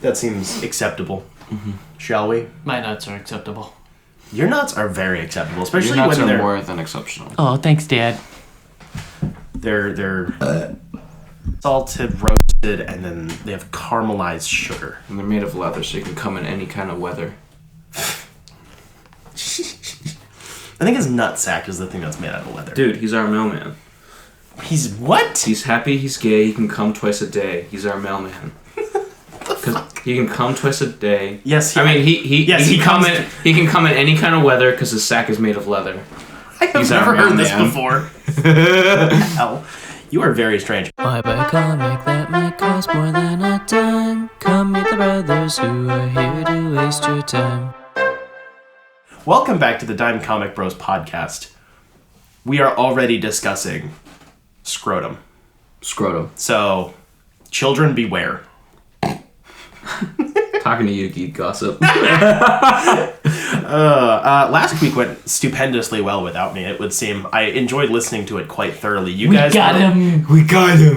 That seems acceptable. Mm-hmm. Shall we? My nuts are acceptable. Your nuts are very acceptable, especially Your nuts when are they're more than exceptional. Oh, thanks, Dad. They're salted, roasted, and then they have caramelized sugar. And they're made of leather, so you can come in any kind of weather. I think his nutsack is the thing that's made out of leather. Dude, he's our mailman. He's what? He's happy, he's gay, he can come twice a day. He's our mailman. He can come twice a day. Yes, he can come in any kind of weather because his sack is made of leather. I have never heard this before. Hell, you are very strange. Why buy a comic that might cost more than a dime? Come meet the brothers who are here to waste your time. Welcome back to the Dime Comic Bros podcast. We are already discussing scrotum. So, children beware. Talking to you, geek gossip. Last week went stupendously well without me, it would seem. I enjoyed listening to it quite thoroughly. We got him!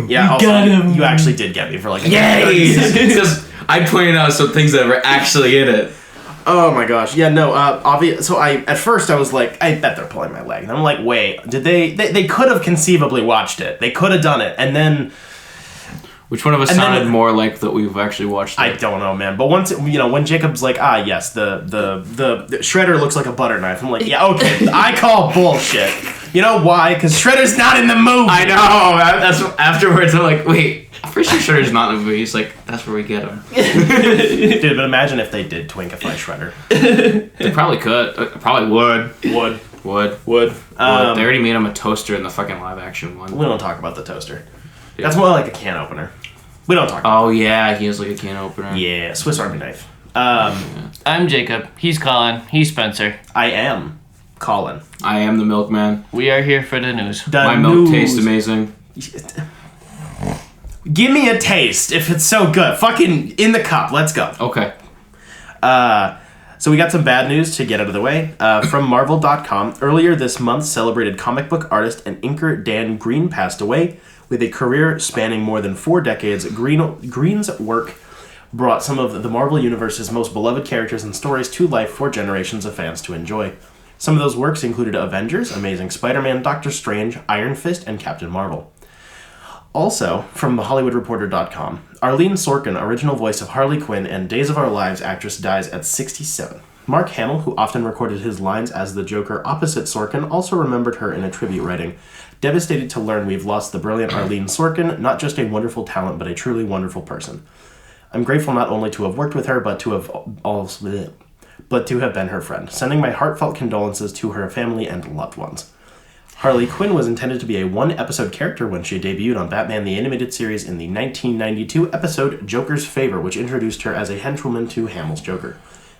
Yeah, also, got him! You actually did get me for like a Yay! Because I pointed out some things that were actually in it. Oh my gosh. Yeah, no, so at first I was like, I bet they're pulling my leg. And I'm like, wait, did they could have conceivably watched it. They could have done it. And then... Which one of us sounded more like that we've actually watched it? I don't know, man. But once, when Jacob's like, yes, the Shredder looks like a butter knife. I'm like, yeah, okay, I call bullshit. You know why? Because Shredder's not in the movie. I know. That's afterwards. I'm like, wait, I'm pretty sure Shredder's not in the movie. He's like, that's where we get him. Dude, but imagine if they did twinkify Shredder. They probably could. Probably would. Would. They already made him a toaster in the fucking live action one. We don't talk about the toaster. Yeah. That's more like a can opener. We don't talk about it. Oh, yeah, he has like a can opener. Yeah, Swiss Army knife. I'm Jacob. He's Collin. He's Spencer. I am Collin. I am the milkman. We are here for the news. My milk tastes amazing. Give me a taste if it's so good. Fucking in the cup. Let's go. Okay. So we got some bad news to get out of the way. From Marvel.com, earlier this month, celebrated comic book artist and inker Dan Green passed away. With a career spanning more than 4 decades, Green's work brought some of the Marvel Universe's most beloved characters and stories to life for generations of fans to enjoy. Some of those works included Avengers, Amazing Spider-Man, Doctor Strange, Iron Fist, and Captain Marvel. Also, from TheHollywoodReporter.com, Arlene Sorkin, original voice of Harley Quinn and Days of Our Lives actress, dies at 67. Mark Hamill, who often recorded his lines as the Joker opposite Sorkin, also remembered her in a tribute writing. Devastated to learn we've lost the brilliant Arlene Sorkin, not just a wonderful talent, but a truly wonderful person. I'm grateful not only to have worked with her, but to have been her friend, sending my heartfelt condolences to her family and loved ones. Harley Quinn was intended to be a one-episode character when she debuted on Batman the Animated Series in the 1992 episode Joker's Favor, which introduced her as a henchwoman to Hamill's Joker.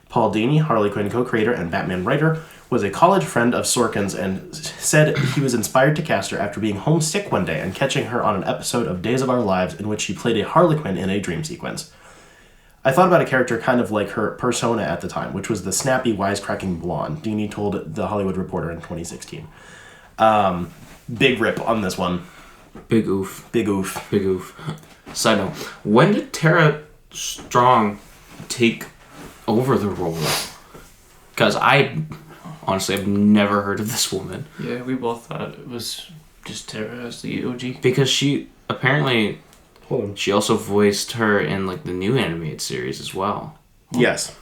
Paul Dini, Harley Quinn co-creator and Batman writer, was a college friend of Sorkin's and said he was inspired to cast her after being homesick one day and catching her on an episode of Days of Our Lives in which she played a Harley Quinn in a dream sequence. I thought about a character kind of like her persona at the time, which was the snappy, wisecracking blonde, Dini told The Hollywood Reporter in 2016. Big rip on this one. Big oof. Big oof. Big oof. Side note, when did Tara Strong take over the role? Because honestly, I've never heard of this woman. Yeah, we both thought it was just Tara as the OG. Because she apparently... She also voiced her in like the new animated series as well. Yes.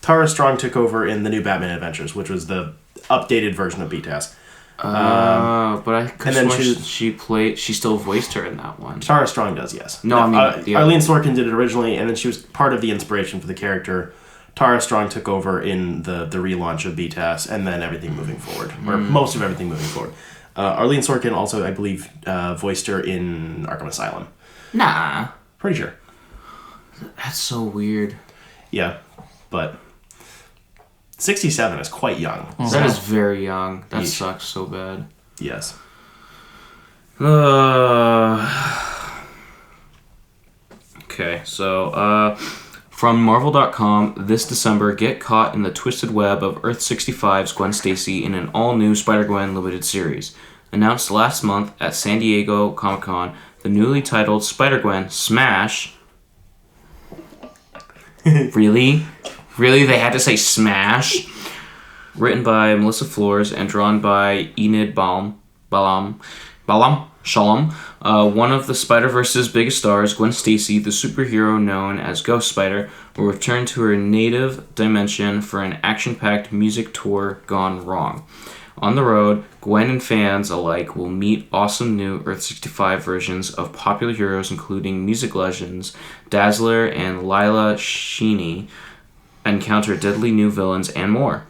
Tara Strong took over in the new Batman Adventures, which was the updated version of BTAS. But I could swear she still voiced her in that one. Tara Strong does, yes. No, I mean... Arlene Sorkin did it originally, and then she was part of the inspiration for the character. Tara Strong took over in the relaunch of BTAS, and then everything moving forward. Or most of everything moving forward. Arlene Sorkin also, I believe, voiced her in Arkham Asylum. Nah. Pretty sure. That's so weird. Yeah, but... 67 is quite young. Mm-hmm. That is very young. That sucks so bad. Yes. Okay, so From Marvel.com, this December, get caught in the twisted web of Earth 65's Gwen Stacy in an all-new Spider-Gwen limited series. Announced last month at San Diego Comic-Con, the newly titled Spider-Gwen Smash... Really? Really? They had to say Smash? Written by Melissa Flores and drawn by Enid Shalom. One of the Spider-Verse's biggest stars, Gwen Stacy, the superhero known as Ghost Spider, will return to her native dimension for an action-packed music tour gone wrong. On the road, Gwen and fans alike will meet awesome new Earth 65 versions of popular heroes including music legends Dazzler and Lila Sheeny, encounter deadly new villains, and more.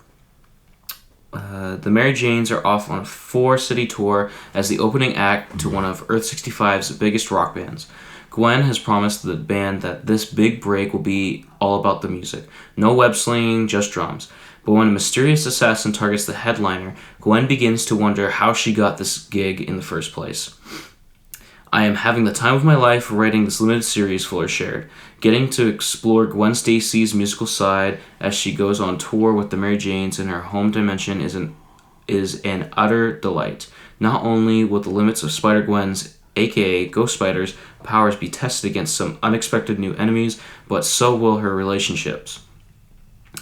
The Mary Janes are off on a 4-city tour as the opening act to one of Earth 65's biggest rock bands. Gwen has promised the band that this big break will be all about the music. No web slinging, just drums. But when a mysterious assassin targets the headliner, Gwen begins to wonder how she got this gig in the first place. I am having the time of my life writing this limited series, Fuller shared. Getting to explore Gwen Stacy's musical side as she goes on tour with the Mary Janes in her home dimension is an utter delight. Not only will the limits of Spider-Gwen's, aka Ghost Spider's, powers be tested against some unexpected new enemies, but so will her relationships.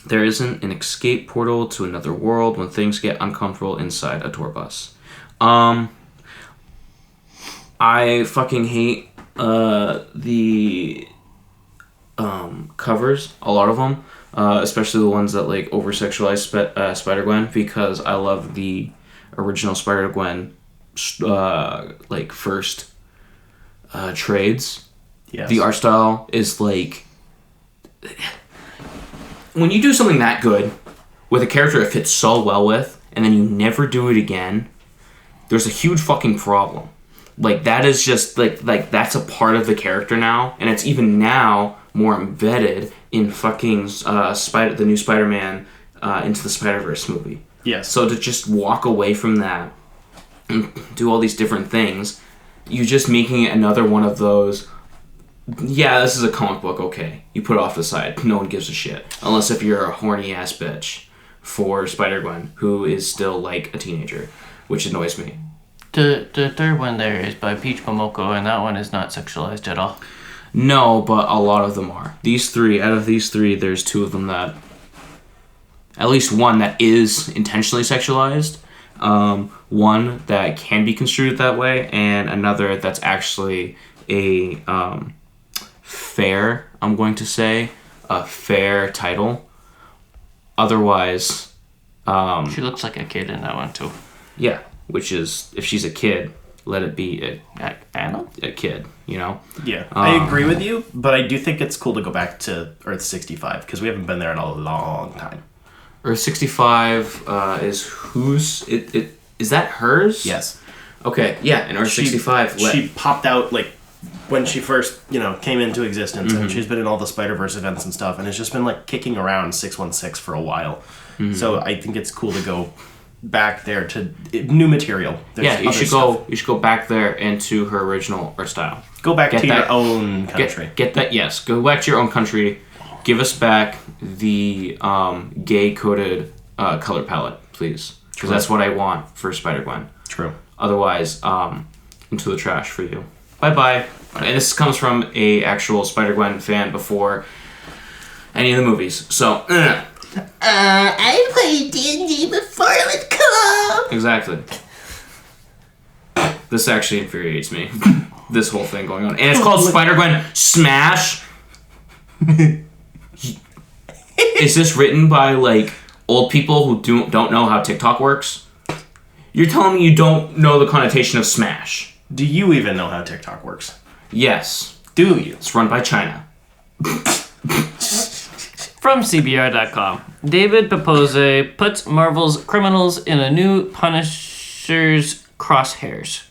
There isn't an escape portal to another world when things get uncomfortable inside a tour bus. I fucking hate the covers, a lot of them, especially the ones that like over-sexualize Spider-Gwen, because I love the original Spider-Gwen first trades. Yes. The art style is like... When you do something that good with a character it fits so well with, and then you never do it again, there's a huge fucking problem. Like, that is just, like that's a part of the character now, and it's even now more embedded in fucking the new Spider-Man Into the Spider-Verse movie. Yes. So to just walk away from that and do all these different things, you're just making it another one of those, yeah, this is a comic book, okay. You put it off the side. No one gives a shit. Unless if you're a horny-ass bitch for Spider-Gwen, who is still, like, a teenager, which annoys me. The third one there is by Peach Momoko, and that one is not sexualized at all. No, but a lot of them are. Out of these three, there's two of them that... At least one that is intentionally sexualized, one that can be construed that way, and another that's actually a fair, I'm going to say, a fair title. Otherwise... she looks like a kid in that one, too. Yeah. Which is, if she's a kid, let it be a kid, you know? Yeah, I agree with you, but I do think it's cool to go back to Earth 65, because we haven't been there in a long time. Earth 65 is whose... Is that hers? Yes. Okay, yeah, in Earth 65... She popped out, like, when she first, came into existence, and she's been in all the Spider-Verse events and stuff, and it's just been, like, kicking around 616 for a while. Mm-hmm. So I think it's cool to go... back there to new material. There's you should go back there into her original art style. Go back to your own country. Get that, yes. Go back to your own country. Give us back the gay-coded color palette, please. Because that's what I want for Spider-Gwen. True. Otherwise, into the trash for you. Bye-bye. And this comes from a actual Spider-Gwen fan before any of the movies. So, I played D&D before it was cool. Exactly. This actually infuriates me. This whole thing going on. And it's called Spider-Gwen Smash. Is this written by, like, old people who don't know how TikTok works? You're telling me you don't know the connotation of Smash. Do you even know how TikTok works? Yes. Do you? It's run by China. From CBR.com, David Pepose puts Marvel's criminals in a new Punisher's crosshairs.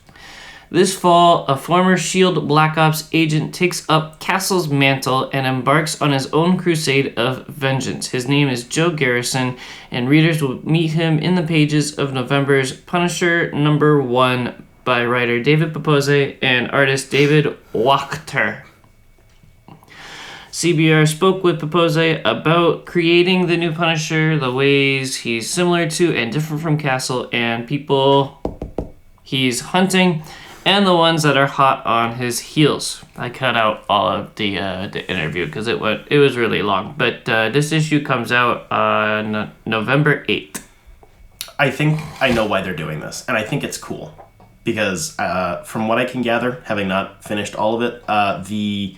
This fall, a former S.H.I.E.L.D. Black Ops agent takes up Castle's mantle and embarks on his own crusade of vengeance. His name is Joe Garrison, and readers will meet him in the pages of November's Punisher #1 by writer David Pepose and artist David Wachter. CBR spoke with Papose about creating the new Punisher, the ways he's similar to and different from Castle, and people he's hunting, and the ones that are hot on his heels. I cut out all of the interview because it was really long. But this issue comes out on November 8th. I think I know why they're doing this, and I think it's cool. Because from what I can gather, having not finished all of it, the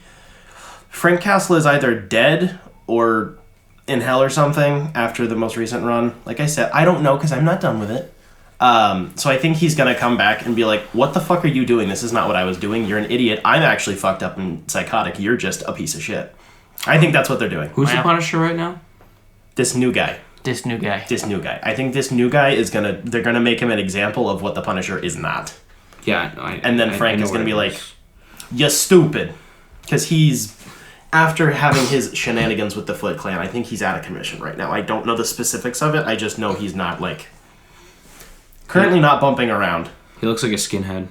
Frank Castle is either dead or in hell or something after the most recent run. Like I said, I don't know because I'm not done with it. So I think he's going to come back and be like, what the fuck are you doing? This is not what I was doing. You're an idiot. I'm actually fucked up and psychotic. You're just a piece of shit. I think that's what they're doing. Who's the Punisher right now? This new guy. This new guy. I think this new guy is they're gonna make him an example of what the Punisher is not. Yeah. And then Frank is gonna be like, "You stupid," because he's after having his shenanigans with the Foot Clan. I think he's out of commission right now. I don't know the specifics of it. I just know he's not currently not bumping around. He looks like a skinhead.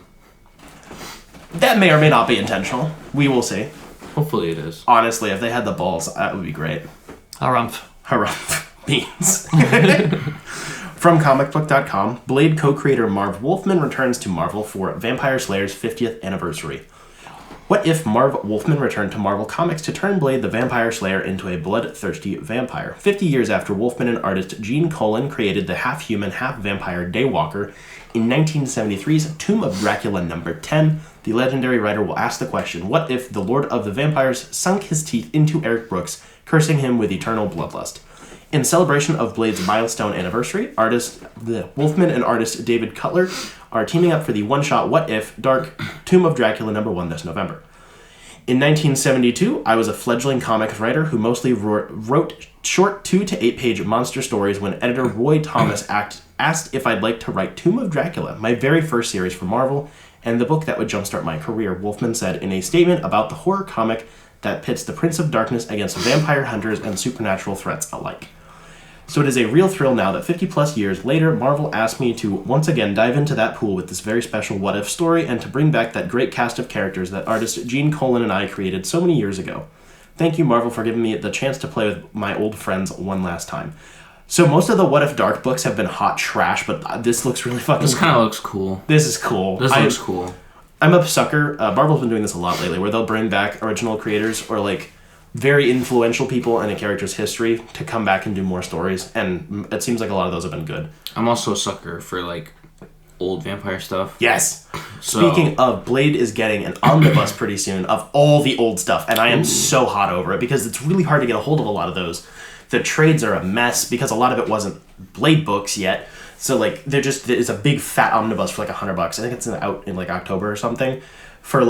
That may or may not be intentional. We will see. Hopefully it is. Honestly, if they had the balls, that would be great. Harumph. Beans. From comicbook.com, Blade co-creator Marv Wolfman returns to Marvel for Vampire Slayer's 50th anniversary. What if Marv Wolfman returned to Marvel Comics to turn Blade the Vampire Slayer into a bloodthirsty vampire? 50 years after Wolfman and artist Gene Collin created the half-human, half-vampire Daywalker in 1973's Tomb of Dracula number 10, the legendary writer will ask the question, what if the Lord of the Vampires sunk his teeth into Eric Brooks, cursing him with eternal bloodlust? In celebration of Blade's milestone anniversary, Wolfman and artist David Cutler are teaming up for the one-shot What If Dark Tomb of Dracula number 1 this November. In 1972, I was a fledgling comics writer who mostly wrote short 2 to 8 page monster stories when editor Roy Thomas asked if I'd like to write Tomb of Dracula, my very first series for Marvel, and the book that would jumpstart my career, Wolfman said in a statement about the horror comic that pits the Prince of Darkness against vampire hunters and supernatural threats alike. So it is a real thrill now that 50 plus years later, Marvel asked me to once again dive into that pool with this very special what-if story and to bring back that great cast of characters that artist Gene Collin and I created so many years ago. Thank you, Marvel, for giving me the chance to play with my old friends one last time. So most of the What If Dark books have been hot trash, but this looks really fucking This kind of looks cool. This is cool. This looks cool. I'm a sucker. Marvel's been doing this a lot lately, where they'll bring back original creators or very influential people in a character's history to come back and do more stories, and it seems like a lot of those have been good. I'm also a sucker for old vampire stuff. Yes. So, speaking of, Blade is getting an omnibus pretty soon of all the old stuff, and I am so hot over it because it's really hard to get a hold of a lot of those. The trades are a mess because a lot of it wasn't Blade books yet. So there's a big fat omnibus for $100. I think it's out in October or something. For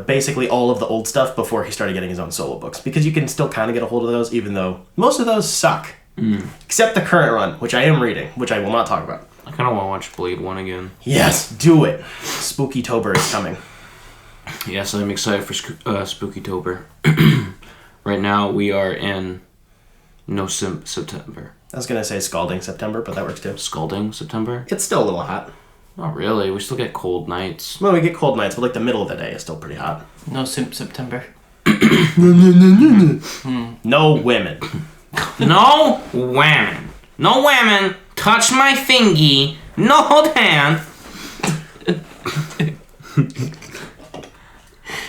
basically all of the old stuff before he started getting his own solo books, because you can still kind of get a hold of those, even though most of those suck, except the current run, which I am reading, which I will not talk about. I kind of want to watch Blade 1 again. Yes, do it. Spooky-tober is coming. Yes, I'm excited for Spooky-tober. Right now we are in September. I was gonna say scalding September, but that works too. Scalding September? It's still a little hot. Not really. We still get cold nights. Well, we get cold nights, but the middle of the day is still pretty hot. No September. No women. No women. No women. Touch my fingy. No hold hand.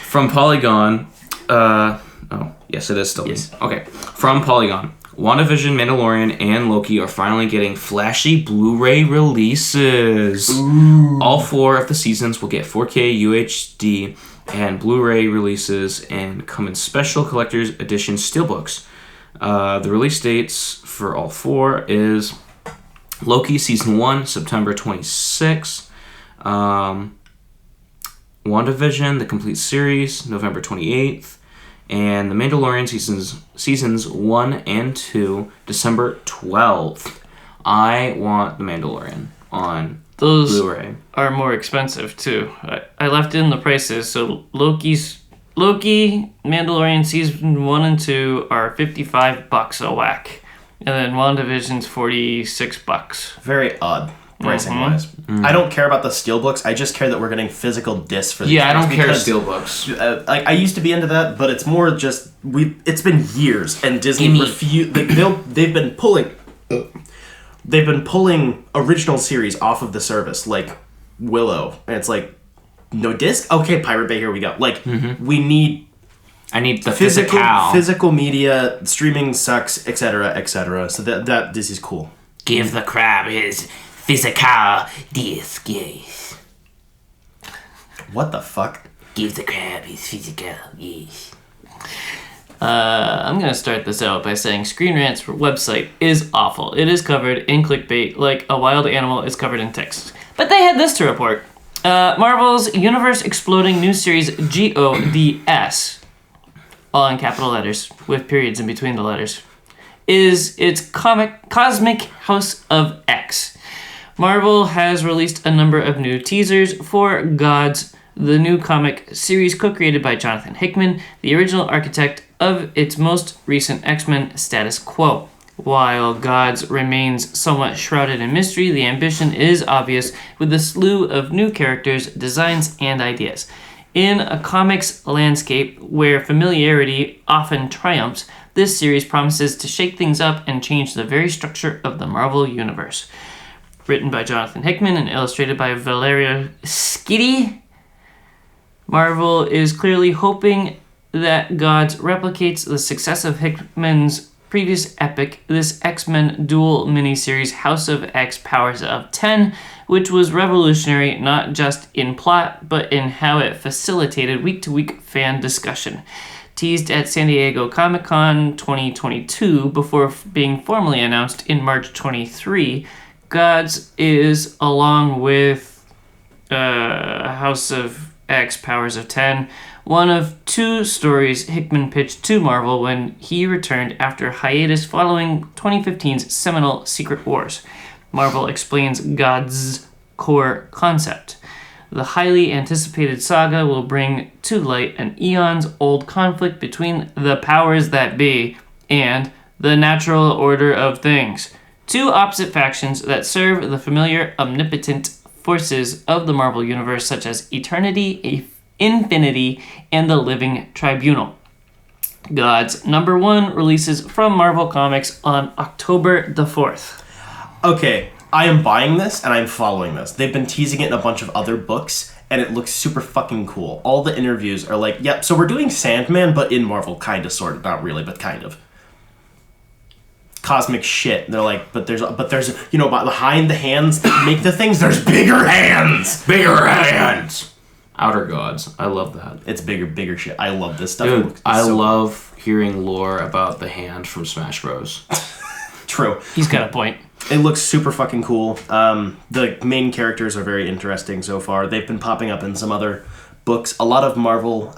From Polygon. Yes, it is still. Yes. Okay. From Polygon. WandaVision, Mandalorian, and Loki are finally getting flashy Blu-ray releases. Ooh. All 4 of the seasons will get 4K UHD and Blu-ray releases and come in special collector's edition steelbooks. The release dates for all 4 is Loki Season 1, September 26. WandaVision, the complete series, November 28th. And The Mandalorian seasons 1 and 2, December 12th. I want The Mandalorian on Those Blu-ray. are more expensive too. I left in the prices. So Loki, Mandalorian season 1 and 2 are $55 a whack, and then WandaVision's $46. Very odd. pricing wise. I don't care about the steelbooks. I just care that we're getting physical discs for the Yeah, I don't care because, steelbooks. like I used to be into that, but it's more just it's been years and Disney refused. Like, they've been pulling original series off of the service, like Willow, and it's like no disc. Okay, Pirate Bay, here we go. Like we need. I need the physical media. Streaming sucks, etc., etc. So that this is cool. Give the crab his physical disc, yes. What the fuck? Give the crab his physical, yes. I'm going to start this out by saying Screen Rant's website is awful. It is covered in clickbait like a wild animal is covered in text. But they had this to report. Marvel's Universe Exploding New Series GODS, all in capital letters with periods in between the letters, is its cosmic House of X. Marvel has released a number of new teasers for Gods, the new comic series co-created by Jonathan Hickman, the original architect of its most recent X-Men status quo. While Gods remains somewhat shrouded in mystery, the ambition is obvious with a slew of new characters, designs, and ideas. In a comics landscape where familiarity often triumphs, this series promises to shake things up and change the very structure of the Marvel Universe. Written by Jonathan Hickman and illustrated by Valerio Schiti, Marvel is clearly hoping that Gods replicates the success of Hickman's previous epic, this X-Men dual miniseries House of X Powers of 10, which was revolutionary not just in plot, but in how it facilitated week-to-week fan discussion. Teased at San Diego Comic-Con 2022 before being formally announced in March 23, Gods is, along with House of X Powers of 10, one of two stories Hickman pitched to Marvel when he returned after hiatus following 2015's seminal Secret Wars. Marvel explains God's core concept. The highly anticipated saga will bring to light an eons-old conflict between the powers that be and the natural order of things, two opposite factions that serve the familiar omnipotent forces of the Marvel Universe, such as Eternity, Infinity, and the Living Tribunal. Gods #1 releases from Marvel Comics on October the 4th. Okay, I am buying this and I'm following this. They've been teasing it in a bunch of other books and it looks super fucking cool. All the interviews are like, yep, so we're doing Sandman, but in Marvel, kind of, sort of, not really, but kind of. Cosmic shit. They're like, but there's, you know, behind the hands that make the things, there's bigger hands! Bigger hands! Outer Gods. I love that. It's bigger shit. I love this stuff. Dude, I love hearing lore about the hand from Smash Bros. True. He's got a point. It looks super fucking cool. The main characters are very interesting so far. They've been popping up in some other books. A lot of Marvel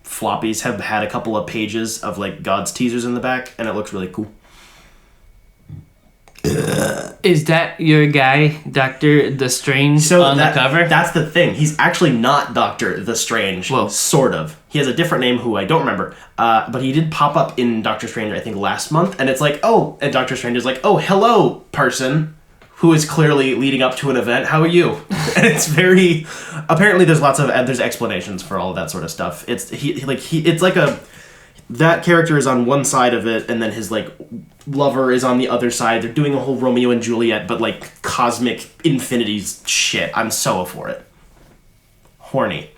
floppies have had a couple of pages of like God's teasers in the back, and it looks really cool. Is that your guy, Doctor the Strange, on the cover? That's the thing. He's actually not Doctor the Strange. Whoa. Sort of. He has a different name who I don't remember. But he did pop up in Doctor Strange, I think, last month. And it's like, oh, and Doctor Strange is like, oh, hello, person who is clearly leading up to an event. How are you? And it's very... Apparently there's there's explanations for all of that sort of stuff. It's like a... That character is on one side of it, and then his, like, lover is on the other side. They're doing a whole Romeo and Juliet, but, like, cosmic infinities shit. I'm so for it. Horny.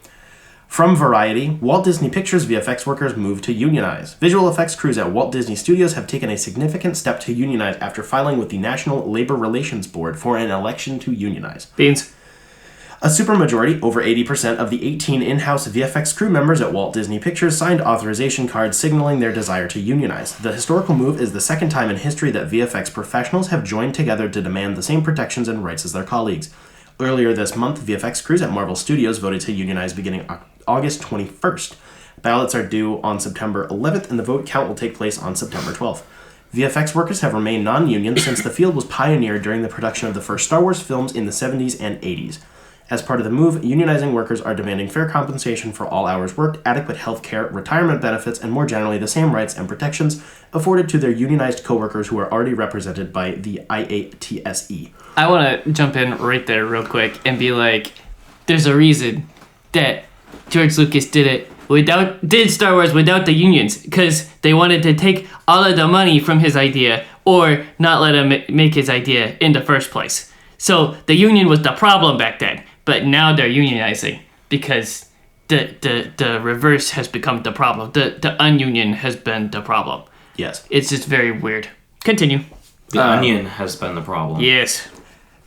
From Variety, Walt Disney Pictures VFX workers move to unionize. Visual effects crews at Walt Disney Studios have taken a significant step to unionize after filing with the National Labor Relations Board for an election to unionize. Beans. A supermajority, over 80% of the 18 in-house VFX crew members at Walt Disney Pictures signed authorization cards signaling their desire to unionize. The historical move is the second time in history that VFX professionals have joined together to demand the same protections and rights as their colleagues. Earlier this month, VFX crews at Marvel Studios voted to unionize beginning August 21st. Ballots are due on September 11th, and the vote count will take place on September 12th. VFX workers have remained non-union since the field was pioneered during the production of the first Star Wars films in the 70s and 80s. As part of the move, unionizing workers are demanding fair compensation for all hours worked, adequate health care, retirement benefits, and more generally the same rights and protections afforded to their unionized coworkers who are already represented by the IATSE. I want to jump in right there real quick and be like, there's a reason that George Lucas did Star Wars without the unions, because they wanted to take all of the money from his idea or not let him make his idea in the first place. So the union was the problem back then, but now they're unionizing because the reverse has become the problem. The ununion has been the problem. Yes. It's just very weird. Continue. The onion has been the problem. Yes.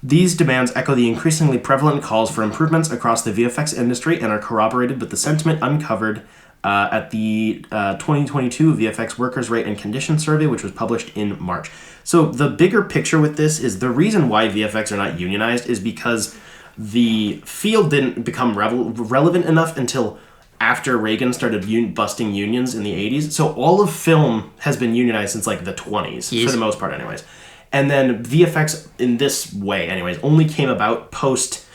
These demands echo the increasingly prevalent calls for improvements across the VFX industry and are corroborated with the sentiment uncovered at the 2022 VFX Workers' Rate and Condition Survey, which was published in March. So the bigger picture with this is the reason why VFX are not unionized is because the field didn't become relevant enough until after Reagan started busting unions in the 80s. So all of film has been unionized since like the 20s, yes. For the most part anyways. And then VFX, in this way anyways, only came about post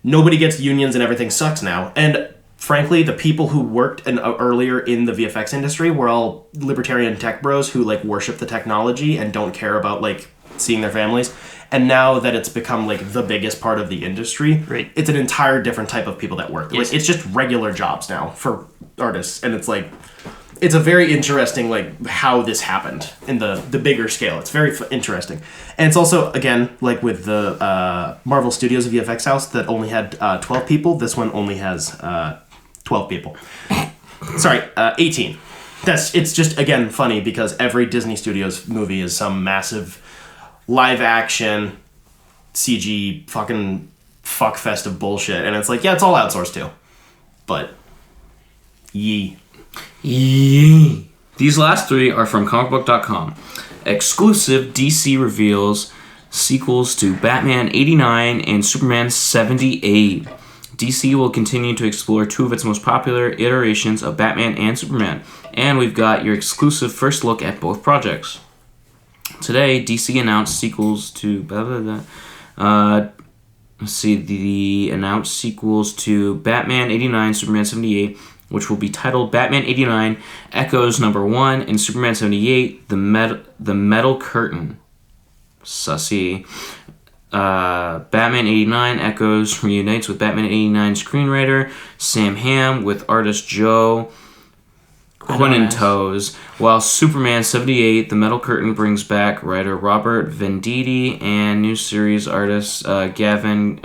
nobody gets unions and everything sucks now. And frankly, the people who worked earlier in the VFX industry were all libertarian tech bros who like worship the technology and don't care about like seeing their families. And now that it's become like the biggest part of the industry, right. It's an entire different type of people that work. Yes. Like, it's just regular jobs now for artists. And it's like, it's a very interesting, like, how this happened in the bigger scale. It's very interesting. And it's also, again, like with the Marvel Studios VFX house that only had 12 people, this one only has 12 people. Sorry, 18. It's just, again, funny because every Disney Studios movie is some massive live action CG fucking fuckfest of bullshit. And it's like, yeah, it's all outsourced too. But, yee. These last three are from comicbook.com. Exclusive DC reveals sequels to Batman 89 and Superman 78. DC will continue to explore two of its most popular iterations of Batman and Superman, and we've got your exclusive first look at both projects. Today, DC announced sequels to the announced sequels to Batman 89, Superman 78, which will be titled Batman 89 Echoes Number 1 and Superman 78 The Metal Curtain. Sussy. Batman 89 Echoes reunites with Batman 89 screenwriter Sam Hamm with artist Joe Quinantos, while Superman 78 The Metal Curtain brings back writer Robert Venditti and new series artist Gavin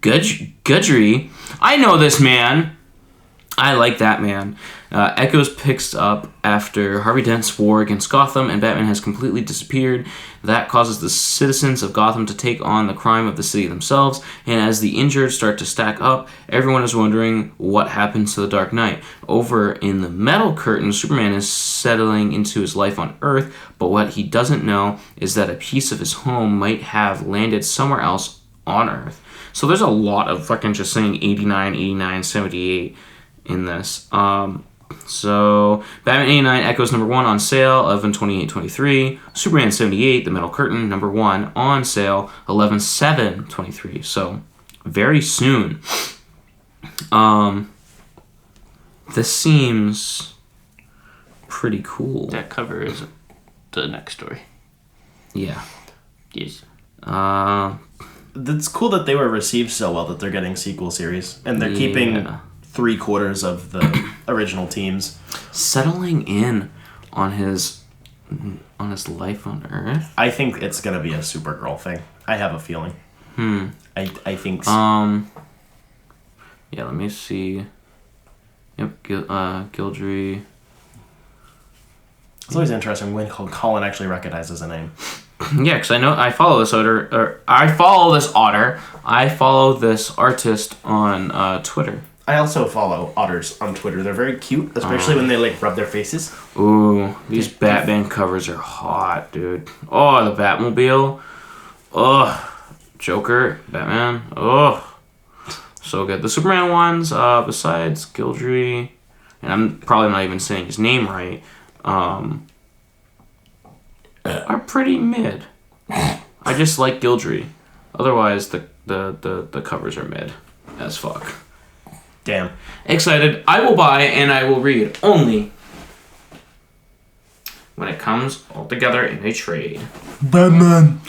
Guidry. I know this man. I like that man. Echoes picks up after Harvey Dent's war against Gotham and Batman has completely disappeared. That causes the citizens of Gotham to take on the crime of the city themselves, and as the injured start to stack up, everyone is wondering what happens to the Dark Knight. Over in the Metal Curtain, Superman is settling into his life on Earth, but what he doesn't know is that a piece of his home might have landed somewhere else on Earth. So there's a lot of fucking just saying 89, 89, 78 in this. So Batman 89 Echoes number 1 on sale 11/28/23. Superman 78 The Metal Curtain number 1 on sale 11/7/23. So very soon. This seems pretty cool. That cover is the next story. Yeah. Yes. It's cool that they were received so well that they're getting sequel series and they're keeping 3/4 of the original teams. Settling in on his life on Earth. I think it's gonna be a Supergirl thing. I have a feeling. I think so. Yeah, let me see. Yep, Guidry. It's always interesting when Collin actually recognizes a name. Yeah, because I follow this I follow this artist on Twitter. I also follow otters on Twitter. They're very cute, especially when they like rub their faces. Ooh, these Batman covers are hot, dude. Oh, the Batmobile. Oh, Joker, Batman. Oh, so good. The Superman ones, besides Guidry, and I'm probably not even saying his name right, are pretty mid. I just like Guidry. Otherwise, the The covers are mid as fuck. Damn. Excited. I will buy and I will read only when it comes all together in a trade. Batman.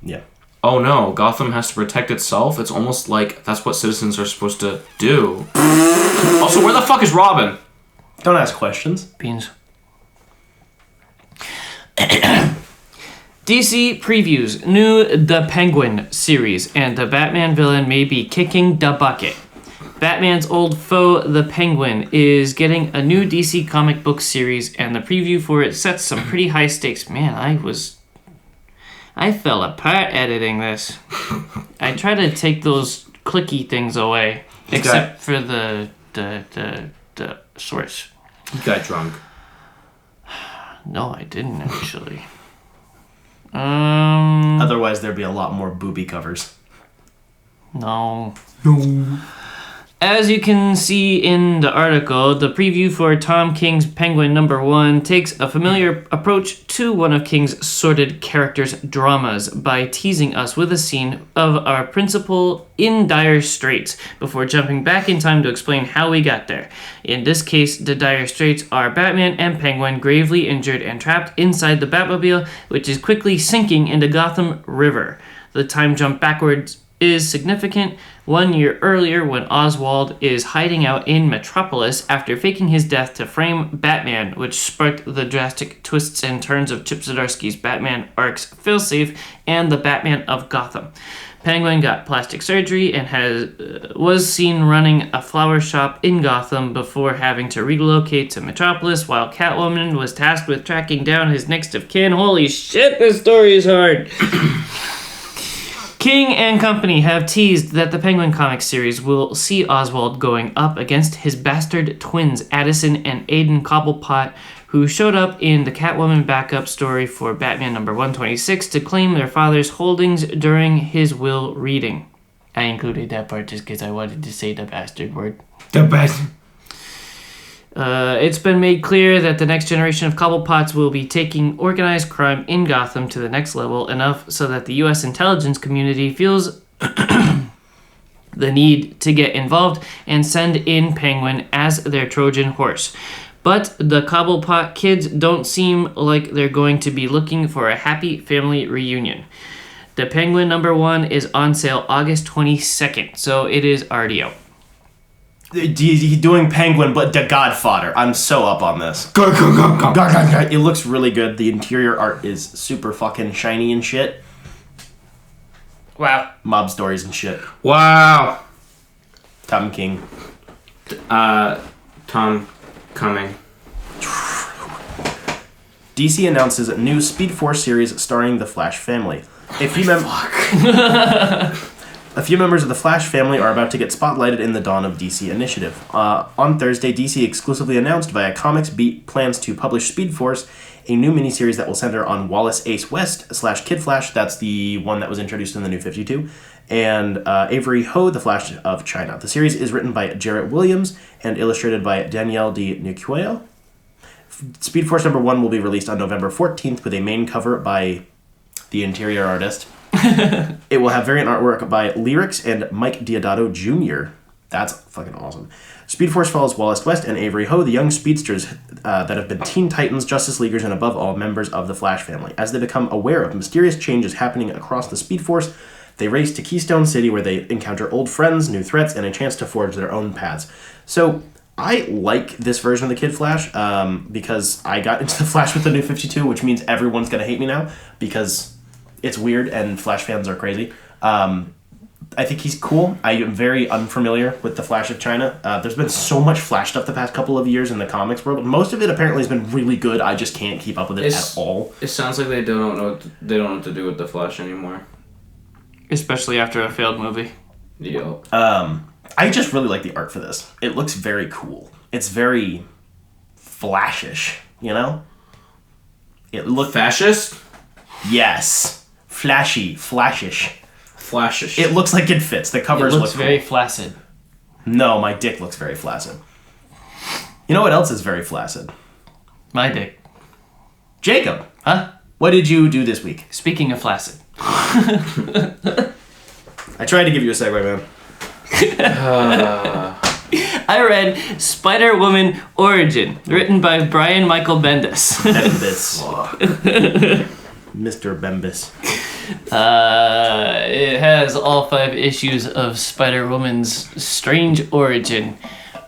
Yeah. Oh no, Gotham has to protect itself? It's almost like that's what citizens are supposed to do. Also, where the fuck is Robin? Don't ask questions. Beans. DC previews new The Penguin series, and the Batman villain may be kicking the bucket. Batman's old foe, the Penguin, is getting a new DC comic book series, and the preview for it sets some pretty high stakes. Man, I fell apart editing this. I try to take those clicky things away, except for the source. You got drunk. No, I didn't actually. Otherwise, there'd be a lot more booby covers. No. As you can see in the article, the preview for Tom King's Penguin #1 takes a familiar approach to one of King's sordid characters' dramas by teasing us with a scene of our principal in dire straits before jumping back in time to explain how we got there. In this case, the dire straits are Batman and Penguin gravely injured and trapped inside the Batmobile, which is quickly sinking into Gotham River. The time jump backwards is significant. 1 year earlier, when Oswald is hiding out in Metropolis after faking his death to frame Batman, which sparked the drastic twists and turns of Chip Zdarsky's Batman arcs Failsafe and the Batman of Gotham. Penguin got plastic surgery and was seen running a flower shop in Gotham before having to relocate to Metropolis, while Catwoman was tasked with tracking down his next of kin. Holy shit, this story is hard! King and company have teased that the Penguin comics series will see Oswald going up against his bastard twins, Addison and Aiden Cobblepot, who showed up in the Catwoman backup story for Batman #126 to claim their father's holdings during his will reading. I included that part just because I wanted to say the bastard word. The best. It's been made clear that the next generation of Cobblepots will be taking organized crime in Gotham to the next level, enough so that the U.S. intelligence community feels the need to get involved and send in Penguin as their Trojan horse. But the Cobblepot kids don't seem like they're going to be looking for a happy family reunion. The Penguin #1 is on sale August 22nd, so it is already out. He's doing Penguin, but The Godfather. I'm so up on this. It looks really good. The interior art is super fucking shiny and shit. Wow. Mob stories and shit. Wow. Tom King. Tom coming. DC announces a new Speed Force series starring the Flash family. A few members of the Flash family are about to get spotlighted in the dawn of DC Initiative. On Thursday, DC exclusively announced via Comics Beat plans to publish Speed Force, a new miniseries that will center on Wallace Ace West / Kid Flash, that's the one that was introduced in the New 52, and Avery Ho, the Flash of China. The series is written by Jarrett Williams and illustrated by Danielle Di Nicuello. Speed Force #1 will be released on November 14th with a main cover by the interior artist. It will have variant artwork by Lyrics and Mike Diodato Jr. That's fucking awesome. Speed Force follows Wallace West and Avery Ho, the young speedsters that have been Teen Titans, Justice Leaguers, and above all, members of the Flash family. As they become aware of mysterious changes happening across the Speed Force, they race to Keystone City where they encounter old friends, new threats, and a chance to forge their own paths. So, I like this version of the Kid Flash because I got into the Flash with the New 52, which means everyone's going to hate me now because it's weird and Flash fans are crazy. I think he's cool. I am very unfamiliar with the Flash of China. There's been so much Flash stuff the past couple of years in the comics world. Most of it apparently has been really good. I just can't keep up with it at all. It sounds like they don't know what to do with the Flash anymore. Especially after a failed movie. Yeah. I just really like the art for this. It looks very cool. It's very Flashish, you know? It look Fascist? Yes. Flashy. Flashish. Flashish. It looks like it fits. The covers It looks look very cool. flaccid. No, my dick looks very flaccid. You know what else is very flaccid? My dick. Jacob, Huh? what did you do this week? Speaking of flaccid. I tried to give you a segue, man. I read Spider-Woman Origin, written by Brian Michael Bendis. Bembis. Mr. Bembis. It has all 5 issues of Spider-Woman's strange origin.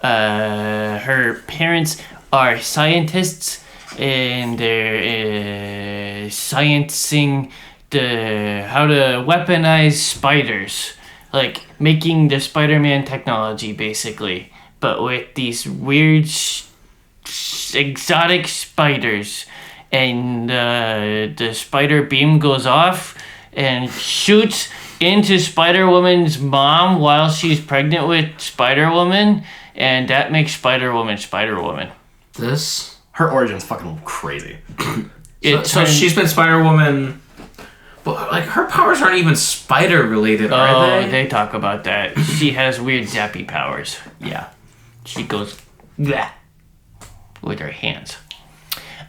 Her parents are scientists, and they're sciencing how to weaponize spiders. Like, making the Spider-Man technology, basically. But with these weird, exotic spiders. And the spider beam goes off and shoots into Spider-Woman's mom while she's pregnant with Spider-Woman. And that makes Spider-Woman Spider-Woman. This? Her origin's fucking crazy. So she's been Spider-Woman... But, like, her powers aren't even spider-related, are they? Oh, they talk about that. She has weird zappy powers. Yeah. She goes... bleh, with her hands.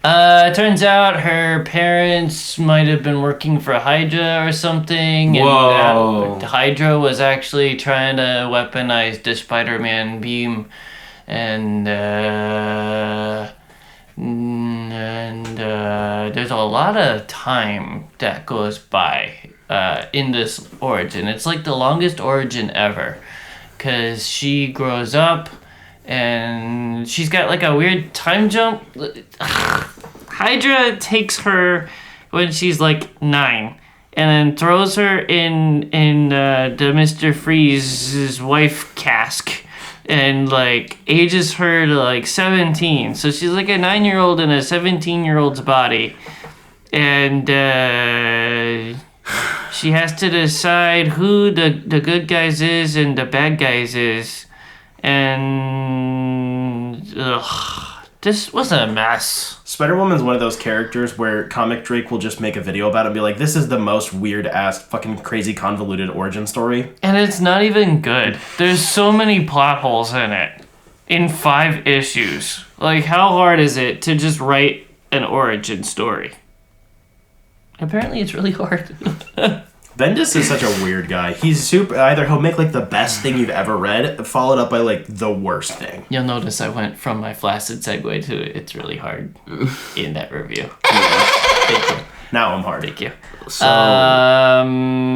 Turns out her parents might have been working for Hydra or something. Whoa. And Hydra was actually trying to weaponize the Spider-Man beam. And there's a lot of time that goes by in this origin. It's like the longest origin ever. Because she grows up... and she's got like a weird time jump. Hydra takes her when she's like 9 and then throws her in the Mr. Freeze's wife cask and like ages her to like 17. So she's like a 9-year-old in a 17-year-old's body. And she has to decide who the good guys is and the bad guys is. And this was a mess. Spider-Woman's one of those characters where Comic Drake will just make a video about it and be like, this is the most weird-ass, fucking crazy convoluted origin story. And it's not even good. There's so many plot holes in it. In 5 issues. Like, how hard is it to just write an origin story? Apparently it's really hard. Bendis is such a weird guy. He's super... Either he'll make, like, the best thing you've ever read, followed up by, like, the worst thing. You'll notice I went from my flaccid segue to it's really hard in that review. Thank you. Now I'm hard. Thank you. So,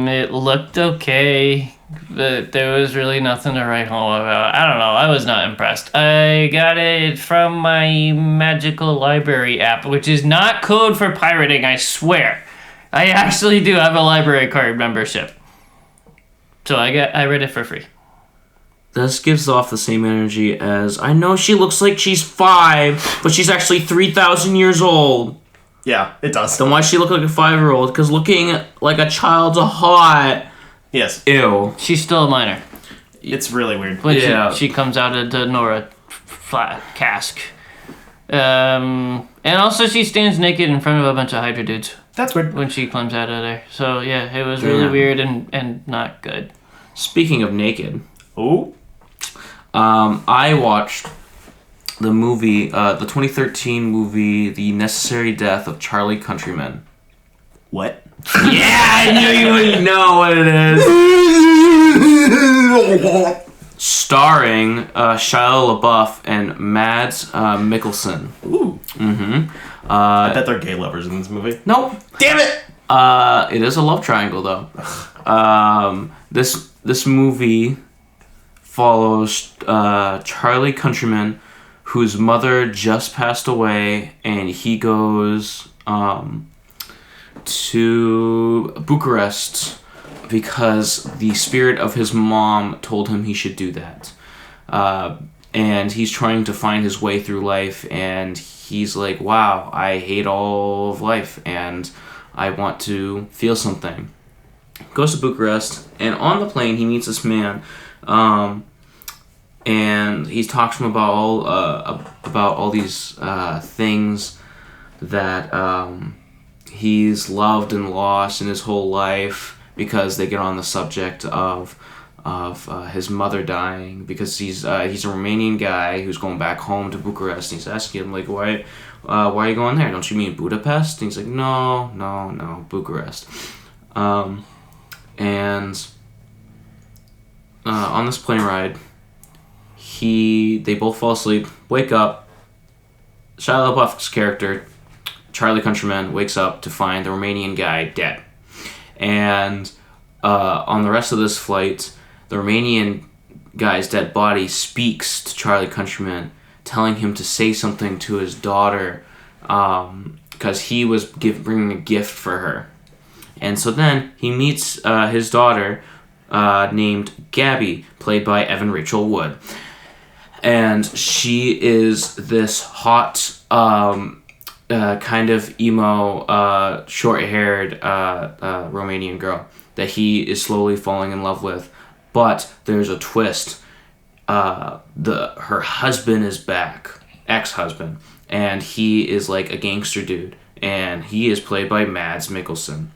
It looked okay, but there was really nothing to write home about. I don't know. I was not impressed. I got it from my magical library app, which is not code for pirating, I swear. I actually do have a library card membership. So I read it for free. this gives off the same energy as, I know she looks like she's 5, but she's actually 3,000 years old. Yeah, it does. Then why does she look like a 5-year-old? Because looking like a child's hot. Yes. Ew. She's still a minor. It's really weird. When Yeah. she comes out of the Nora flat cask. And also she stands naked in front of a bunch of Hydra dudes That's weird. when she comes out of there. So yeah, it was really Yeah. weird and not good. Speaking of naked, Ooh. I watched the movie, the 2013 movie, The Necessary Death of Charlie Countryman. What? Yeah, I knew you wouldn't know what it is. Starring Shia LaBeouf and Mads Mikkelsen. Ooh. Mm-hmm. I bet they're gay lovers in this movie. Nope. Damn it! It is a love triangle, though. This movie follows Charlie Countryman, whose mother just passed away, and he goes to Bucharest because the spirit of his mom told him he should do that. And he's trying to find his way through life, and he's like, wow, I hate all of life, and I want to feel something. Goes to Bucharest, and on the plane he meets this man, and he talks to him about all these things that he's loved and lost in his whole life, because they get on the subject of his mother dying, because he's a Romanian guy who's going back home to Bucharest, and he's asking him, like, why are you going there? Don't you mean Budapest? And he's like, no, Bucharest. And on this plane ride, they both fall asleep, wake up. Shia LaBeouf's character, Charlie Countryman, wakes up to find the Romanian guy dead. And on the rest of this flight, the Romanian guy's dead body speaks to Charlie Countryman, telling him to say something to his daughter, because he was bringing a gift for her. And so then he meets his daughter, named Gabby, played by Evan Rachel Wood. And she is this hot, kind of emo, short-haired Romanian girl that he is slowly falling in love with. But there's a twist. Her husband is back, ex-husband, and he is like a gangster dude, and he is played by Mads Mikkelsen.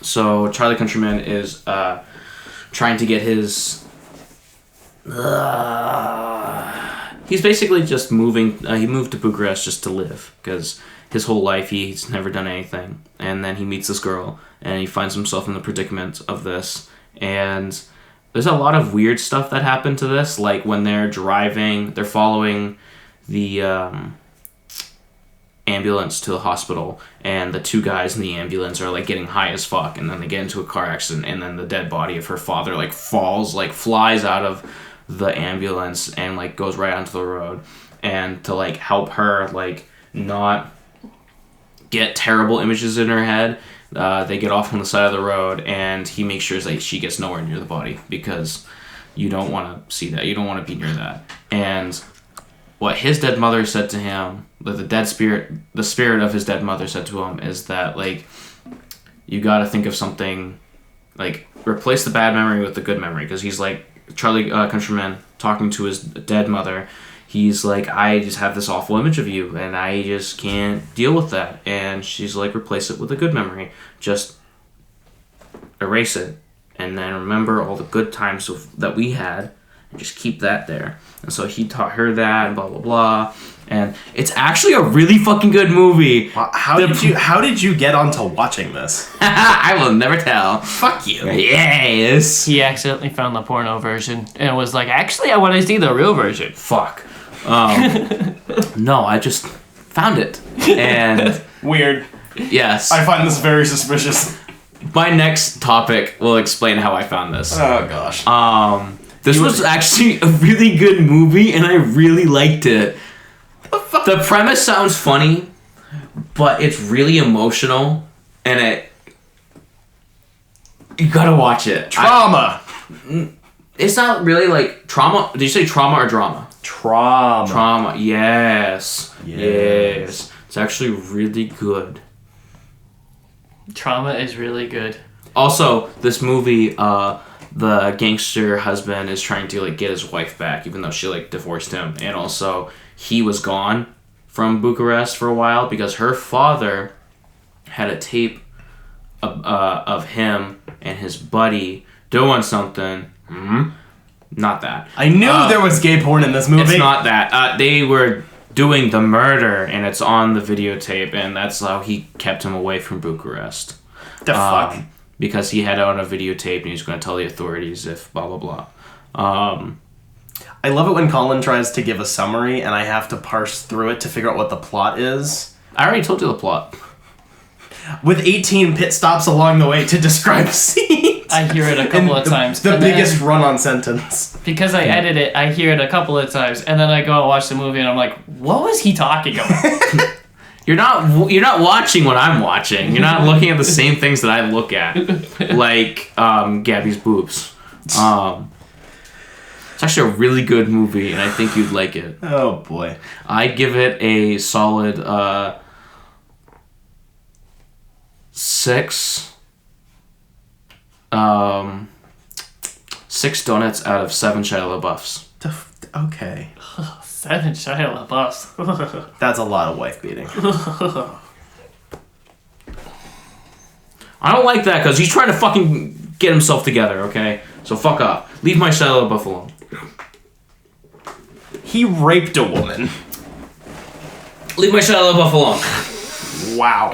So Charlie Countryman is trying to get his. He's basically just moving. He moved to Bucharest just to live, because his whole life he's never done anything. And then he meets this girl, and he finds himself in the predicament of this. And there's a lot of weird stuff that happened to this, like when they're driving, they're following the ambulance to the hospital, and the two guys in the ambulance are like getting high as fuck, and then they get into a car accident, and then the dead body of her father like flies out of the ambulance and like goes right onto the road. And to like help her like not get terrible images in her head, they get off on the side of the road, and he makes sure like she gets nowhere near the body, because you don't want to see that, you don't want to be near that. And what his dead mother said to him, the spirit of his dead mother said to him, is that like you got to think of something, like replace the bad memory with the good memory. Because he's like, Charlie Countryman talking to his dead mother, he's like, I just have this awful image of you, and I just can't deal with that. And she's like, replace it with a good memory. Just erase it, and then remember all the good times that we had, and just keep that there. And so he taught her that, and blah blah blah. And it's actually a really fucking good movie. Wow, how did you get onto watching this? I will never tell. Fuck you. Yes. He accidentally found the porno version and was like, actually, I want to see the real version. Fuck. No, I just found it. And Weird. yes. I find this very suspicious. My next topic will explain how I found this. Oh gosh. This was actually a really good movie, and I really liked it. The premise sounds funny, but it's really emotional, and you gotta watch it. Trauma. It's not really like trauma. Did you say trauma or drama? Trauma. Trauma. Yes. Yes. It's actually really good. Trauma is really good. Also, this movie, the gangster husband is trying to like get his wife back, even though she like divorced him, and also he was gone from Bucharest for a while because her father had a tape of him and his buddy doing something. Not that. I knew there was gay porn in this movie. It's not that. They were doing the murder, and it's on the videotape, and that's how he kept him away from Bucharest. The fuck? Because he had it on a videotape, and he was going to tell the authorities if blah, blah, blah. I love it when Collin tries to give a summary, and I have to parse through it to figure out what the plot is. I already told you the plot. With 18 pit stops along the way to describe scenes. I hear it a couple of times. The and then, biggest run-on sentence. Because I edit it, I hear it a couple of times, and then I go and watch the movie, and I'm like, what was he talking about? You're not watching what I'm watching. You're not looking at the same things that I look at, like Gabby's boobs. It's actually a really good movie, and I think you'd like it. Oh boy, I'd give it a solid 6. 6 donuts out of 7 Shia LaBeoufs. okay. 7 Shia LaBeoufs. That's a lot of wife beating. I don't like that because he's trying to fucking get himself together, okay? So fuck off. Leave my Shia LaBeouf alone. He raped a woman. Leave my Shia LaBeouf alone. Wow.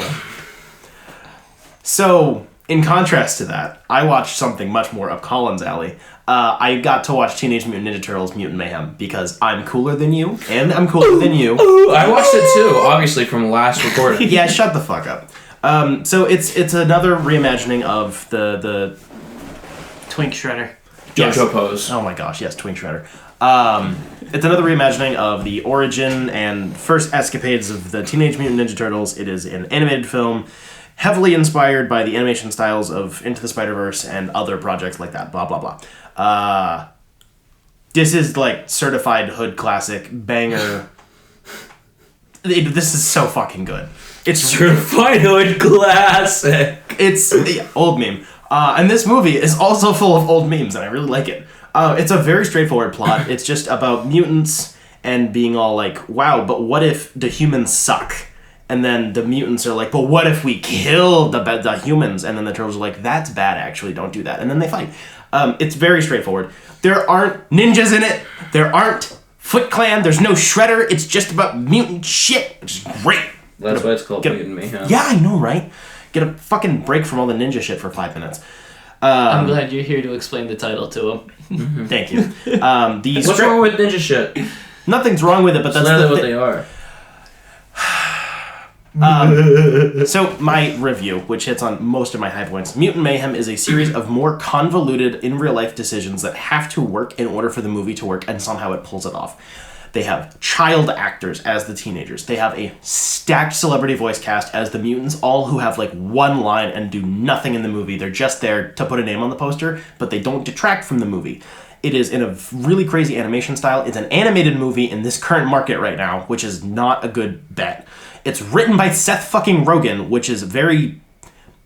So, In contrast to that, I watched something much more up Collin's alley. I got to watch Teenage Mutant Ninja Turtles Mutant Mayhem because I'm cooler than you, and I'm cooler than you. I watched it too, obviously from last recording. Yeah, shut the fuck up. So it's another reimagining of the Twink Shredder. JoJo Pose. Oh my gosh, yes, Twink Shredder. It's another reimagining of the origin and first escapades of the Teenage Mutant Ninja Turtles. It is an animated film, heavily inspired by the animation styles of Into the Spider-Verse and other projects like that. Blah, blah, blah. This is like certified hood classic, banger. This is so fucking good. It's Certified Hood Classic. It's old meme. And this movie is also full of old memes, and I really like it. It's a very straightforward plot. It's just about mutants and being all like, wow, but what if the humans suck? And then the mutants are like, but what if we kill the humans? And then the turtles are like, that's bad, actually, don't do that. And then they fight. It's very straightforward. There aren't ninjas in it. There aren't Foot Clan. There's no Shredder. It's just about mutant shit, which is great. That's why it's called Mutant Mayhem. Yeah, I know, right? Get a fucking break from all the ninja shit for 5 minutes. I'm glad you're here to explain the title to him. Mm-hmm. Thank you. The What's wrong with ninja shit? Nothing's wrong with it, but That's that's literally the what they are. So my review, which hits on most of my high points, Mutant Mayhem is a series of more convoluted in real life decisions that have to work in order for the movie to work, and somehow it pulls it off. They have child actors as the teenagers. They have a stacked celebrity voice cast as the mutants, all who have like one line and do nothing in the movie. They're just there to put a name on the poster, but they don't detract from the movie. It is in a really crazy animation style. It's an animated movie in this current market right now, which is not a good bet. It's written by Seth fucking Rogen, which is very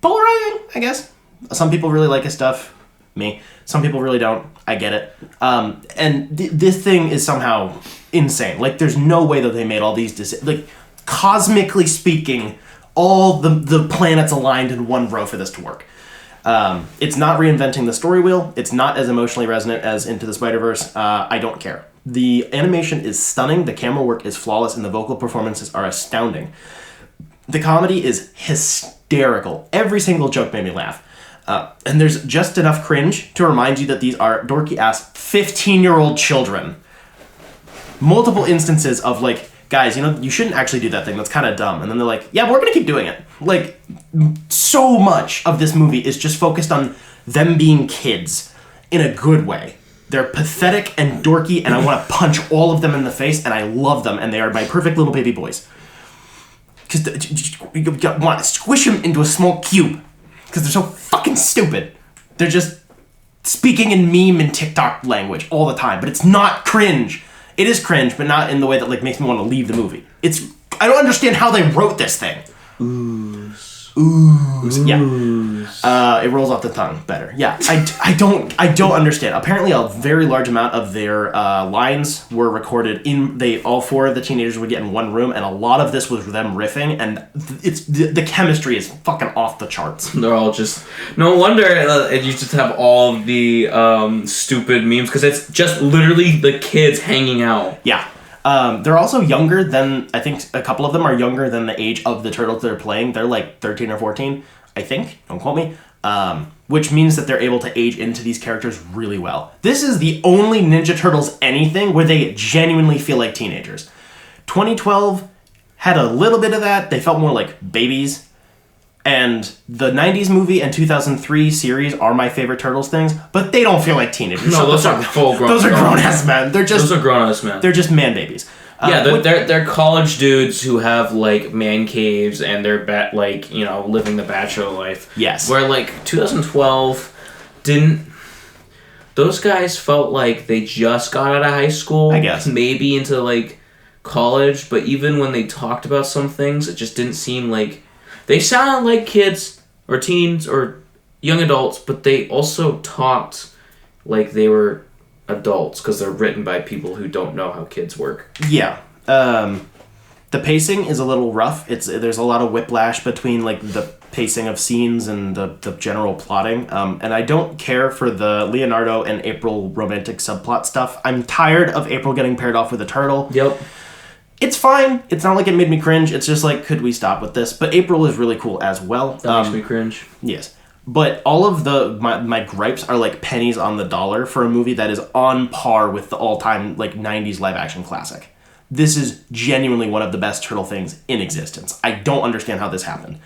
polarizing, I guess. Some people really like his stuff. Me. Some people really don't. I get it. And this thing is somehow insane. Like, there's no way that they made all these decisions. Like, cosmically speaking, all the planets aligned in one row for this to work. It's not reinventing the story wheel. It's not as emotionally resonant as Into the Spider-Verse. I don't care. The animation is stunning. The camera work is flawless, and the vocal performances are astounding. The comedy is hysterical. Every single joke made me laugh. And there's just enough cringe to remind you that these are dorky-ass 15-year-old children. Multiple instances of, like, guys, you shouldn't actually do that thing. That's kind of dumb. And then they're like, yeah, but we're going to keep doing it. Like, so much of this movie is just focused on them being kids in a good way. They're pathetic and dorky, and I want to punch all of them in the face, and I love them, and they are my perfect little baby boys. Because you want to squish them into a small cube. Because they're so fucking stupid. They're just speaking in meme and TikTok language all the time. But it's not cringe. It is cringe, but not in the way that like makes me want to leave the movie. I don't understand how they wrote this thing. Ooze. Yeah. It rolls off the tongue better. Yeah. I don't understand. Apparently a very large amount of their lines were recorded all four of the teenagers would get in one room, and a lot of this was them riffing, and it's the chemistry is fucking off the charts. They're all just... No wonder you just have all of the stupid memes, because it's just literally the kids hanging out. Yeah. They're also younger than, I think a couple of them are younger than the age of the turtles they're playing. They're like 13 or 14, I think. Don't quote me. Which means that they're able to age into these characters really well. This is the only Ninja Turtles anything where they genuinely feel like teenagers. 2012 had a little bit of that. They felt more like babies. And the 90s movie and 2003 series are my favorite Turtles things, but they don't feel like teenagers. No, those are full grown. Those are grown-ass men. Those are grown-ass men. They're just man babies. Yeah, they're college dudes who have like man caves and they're living the bachelor life. Yes. Where like 2012 didn't. Those guys felt like they just got out of high school. I guess maybe into like college, but even when they talked about some things, it just didn't seem like they sounded like kids or teens or young adults, but they also talked like they were adults because they're written by people who don't know how kids work. Yeah. The pacing is a little rough. There's a lot of whiplash between like the pacing of scenes and the general plotting. And I don't care for the Leonardo and April romantic subplot stuff. I'm tired of April getting paired off with a turtle. Yep. It's fine. It's not like it made me cringe. It's just like, could we stop with this? But April is really cool as well. That makes me cringe. Yes. But all of my gripes are like pennies on the dollar for a movie that is on par with the all-time like 90s live-action classic. This is genuinely one of the best turtle things in existence. I don't understand how this happened.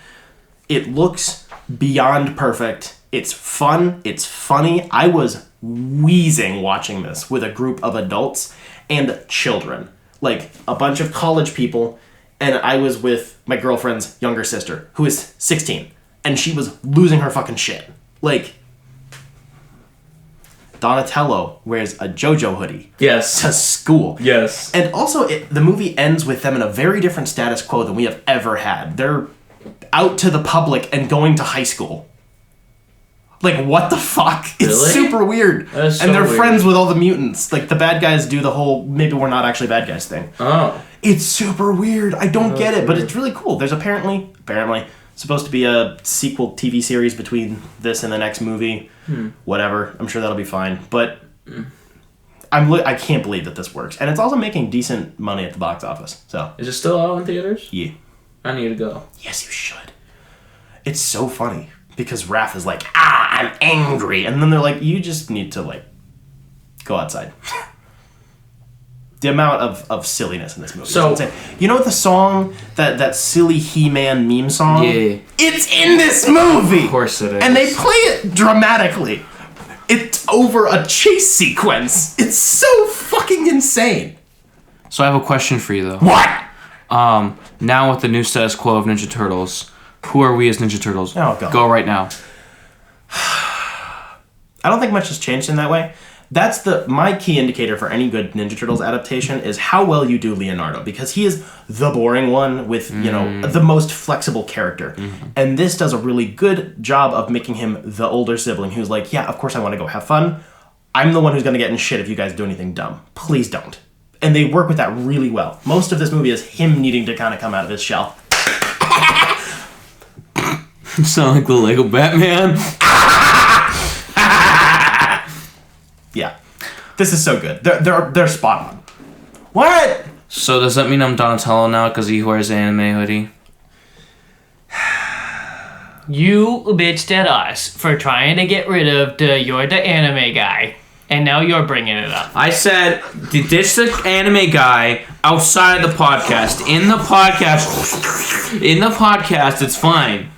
It looks beyond perfect. It's fun. It's funny. I was wheezing watching this with a group of adults and children. Like a bunch of college people. And I was with my girlfriend's younger sister, who is 16. And she was losing her fucking shit. Like, Donatello wears a JoJo hoodie. Yes. To school. Yes. And also, the movie ends with them in a very different status quo than we have ever had. They're out to the public and going to high school. Like, what the fuck? It's Really? super weird. That is so and they're weird. friends with all the mutants. Like, the bad guys do the whole, maybe we're not actually bad guys thing. Oh. It's super weird. I don't get it, but it's really cool. There's apparently, supposed to be a sequel TV series between this and the next movie. Whatever. I'm sure that'll be fine. But I can't believe that this works. And it's also making decent money at the box office. So, Is it still out in theaters? yeah. I need to go. Yes, you should. It's so funny. Because Raph is like, I'm angry. And then they're like, you just need to, like, go outside. The amount of silliness in this movie is insane. You know the song, that silly He-Man meme song? Yeah. It's in this movie! Of course it is. And they play it dramatically. It's over a chase sequence. It's so fucking insane. So I have a question for you, though. What? Now with the new status quo of Ninja Turtles, who are we as Ninja Turtles? Oh, God. Go right now. I don't think much has changed in that way. That's my key indicator for any good Ninja Turtles adaptation is how well you do Leonardo, because he is the boring one with, the most flexible character. And this does a really good job of making him the older sibling who's like, yeah, of course I want to go have fun. I'm the one who's going to get in shit if you guys do anything dumb. Please don't. And they work with that really well. Most of this movie is him needing to kind of come out of his shell. You sound like the Lego Batman. Yeah. This is so good. They're spot on. What? So does that mean I'm Donatello now because he wears an anime hoodie? You bitched at us for trying to get rid of you're the anime guy. And now you're bringing it up. I said, ditch the anime guy outside of the podcast. In the podcast, it's fine.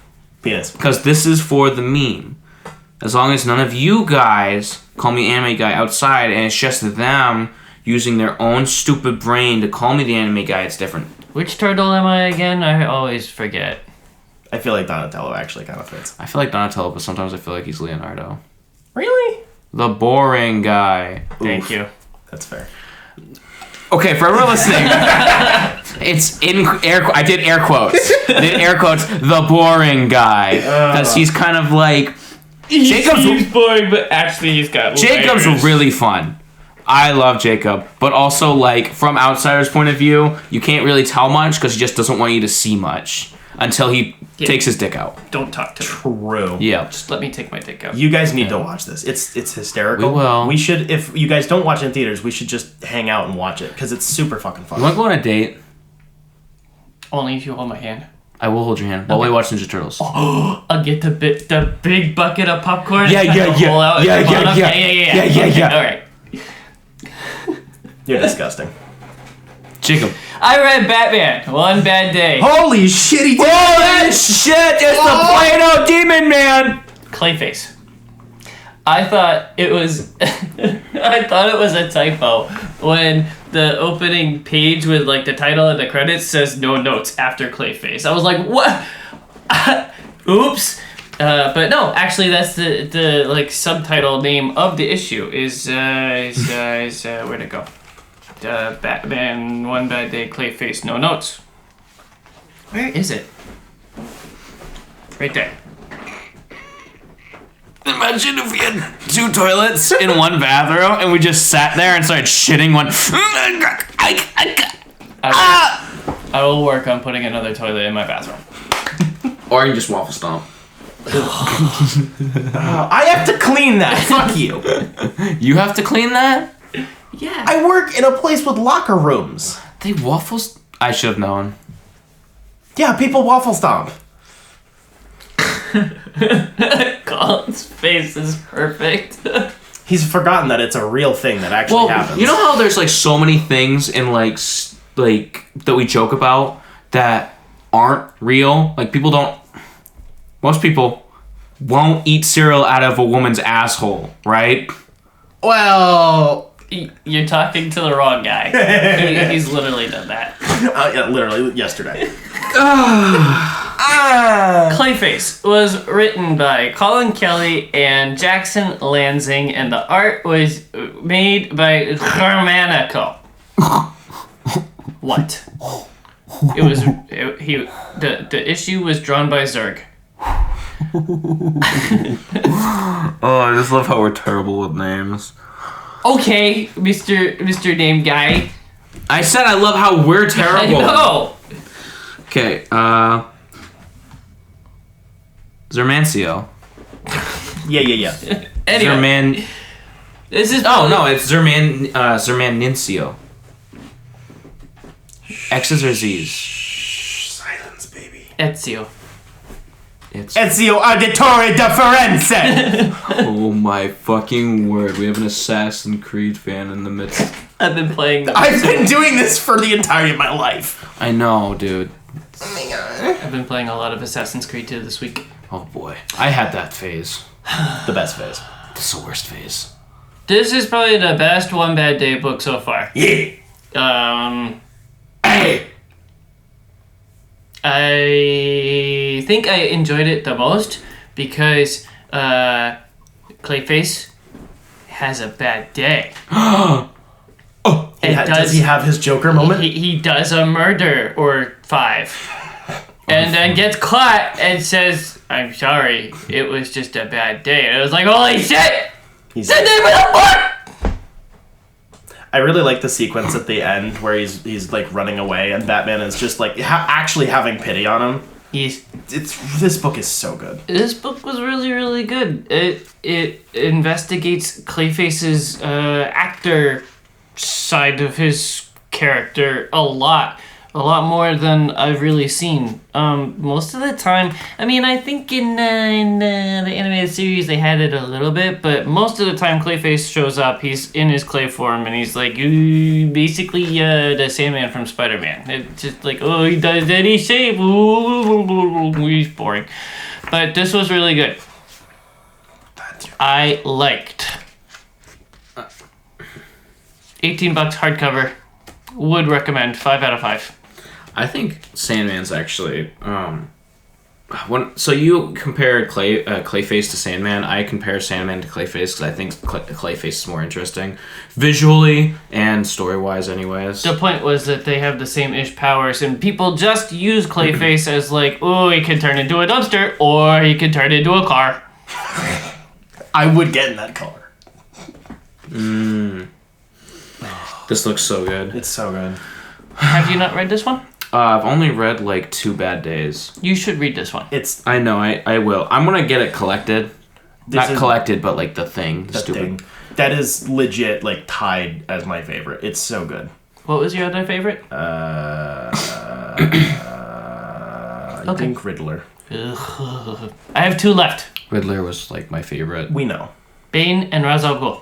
Penis. Because this is for the meme. As long as none of you guys call me anime guy outside and it's just them using their own stupid brain to call me the anime guy, it's different. Which turtle am I again? I always forget. I feel like Donatello actually kind of fits. I feel like Donatello, but sometimes I feel like he's Leonardo. Really? The boring guy. Thank you. That's fair. Okay, for everyone listening, it's in I did air quotes. I did air quotes, the boring guy. Because he's kind of like... He's boring, but actually he's got Jacob's layers. really fun. I love Jacob. But also, like, from outsider's point of view, you can't really tell much because he just doesn't want you to see much until he takes his dick out. Don't talk to me. True. Yeah. Just let me take my dick out. You guys need to watch this. It's hysterical. We will. We should, if you guys don't watch it in theaters, we should just hang out and watch it because it's super fucking fun. You want to go on a date? Only if you hold my hand. I will hold your hand while we watch Ninja Turtles. I'll get the big bucket of popcorn. Yeah. Okay. All right. You're disgusting. Jacob. I read Batman. One bad day. Holy shit, he did Holy shit! It's the Play-Doh Demon Man! Clayface. I thought it was a typo when the opening page with like the title and the credits says no notes after Clayface. I was like, what? Oops. But no, actually that's the like subtitle name of the issue is where'd it go? Batman One Bad Day Clayface No Notes. Where is it? Right there. Imagine if we had 2 toilets in one bathroom and we just sat there and started shitting one. I will work on putting another toilet in my bathroom. Or you can just waffle stomp. I have to clean that. Fuck you. You have to clean that? Yeah. I work in a place with locker rooms. They waffles? I should have known. Yeah, people waffle stomp. Colin's face is perfect. He's forgotten that it's a real thing that actually happens. You know how there's like so many things in like that we joke about that aren't real? Like most people won't eat cereal out of a woman's asshole, right? Well... You're talking to the wrong guy. He's literally done that. Yeah, literally yesterday. Clayface was written by Collin Kelly and Jackson Lansing, and the art was made by Germanico. What? The issue was drawn by Zerg. I just love how we're terrible with names. Okay, Mr. Name Guy. I said I love how we're terrible. I know. Okay, Zermancio. Yeah. Anyway, this is It's Zermanincio. X's or Z's? Silence, baby. Ezio. It's Ezio Auditore da Firenze! oh my fucking word! We have an Assassin's Creed fan in the midst. I've been playing. I've been doing this for the entirety of my life. I know, dude. Oh my god. I've been playing a lot of Assassin's Creed 2 this week. Oh boy, I had that phase. The best phase. This is the worst phase. This is probably the best One Bad Day book so far. Yeah. I think I enjoyed it the most because Clayface has a bad day. Does he have his Joker moment? He does a murder or 5. And then gets caught and says, "I'm sorry, it was just a bad day." And I was like, holy shit! He's It's the name of the book! I really like the sequence at the end where he's like running away and Batman is just like actually having pity on him. This book is so good. This book was really, really good. It investigates Clayface's actor side of his character a lot more than I've really seen. Most of the time, I mean, I think in the animated series they had it a little bit, but most of the time Clayface shows up, he's in his clay form, and he's like, basically the Sandman from Spider-Man. It's just like, oh, he does any shape. He's boring. But this was really good. I liked. $18 hardcover. Would recommend. 5 out of 5. I think Sandman's actually. So you compared Clayface to Sandman. I compare Sandman to Clayface because I think Clayface is more interesting, visually and story wise, anyways. The point was that they have the same ish powers, and people just use Clayface as like, oh, he can turn into a dumpster or he can turn into a car. I would get in that car. This looks so good. It's so good. Have you not read this one? I've only read like 2 Bad Days. You should read this one. I know, I will. I'm gonna get it collected. This Not collected, but like the thing. The Stupid. thing. That is legit like tied as my favorite. It's so good. What was your other favorite? I think Riddler. Ugh. I have 2 left. Riddler was like my favorite. We know. Bane and Ra's al Ghul.